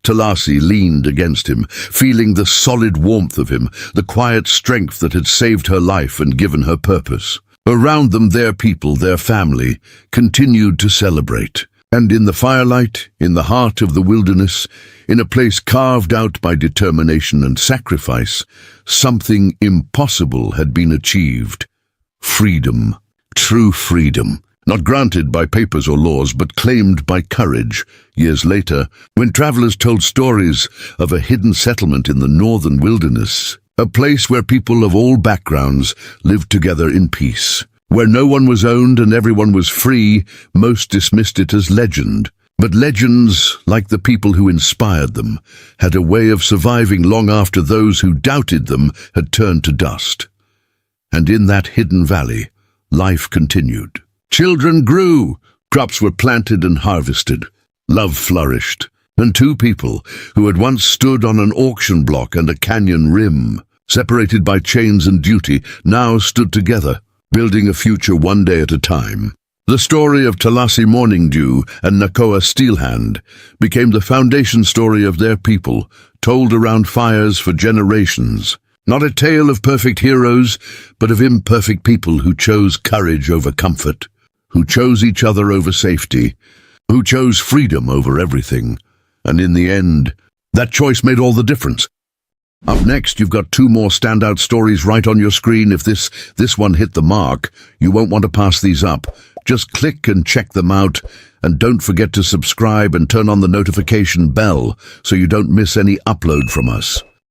Talasi leaned against him, feeling the solid warmth of him, the quiet strength that had saved her life and given her purpose. Around them, their people, their family, continued to celebrate. And in the firelight, in the heart of the wilderness, in a place carved out by determination and sacrifice, something impossible had been achieved. Freedom. True freedom. Not granted by papers or laws, but claimed by courage. Years later, when travelers told stories of a hidden settlement in the northern wilderness, a place where people of all backgrounds lived together in peace, where no one was owned and everyone was free, most dismissed it as legend. But legends, like the people who inspired them, had a way of surviving long after those who doubted them had turned to dust. And in that hidden valley, life continued. Children grew, crops were planted and harvested, love flourished, and two people who had once stood on an auction block and a canyon rim, separated by chains and duty, now stood together, building a future one day at a time. The story of Talasi Morning Dew and Nakoa Steelhand became the foundation story of their people, told around fires for generations. Not a tale of perfect heroes, but of imperfect people who chose courage over comfort, who chose each other over safety, who chose freedom over everything. And in the end, that choice made all the difference. Up next, you've got two more standout stories right on your screen. If this one hit the mark, you won't want to pass these up. Just click and check them out, and don't forget to subscribe and turn on the notification bell so you don't miss any upload from us.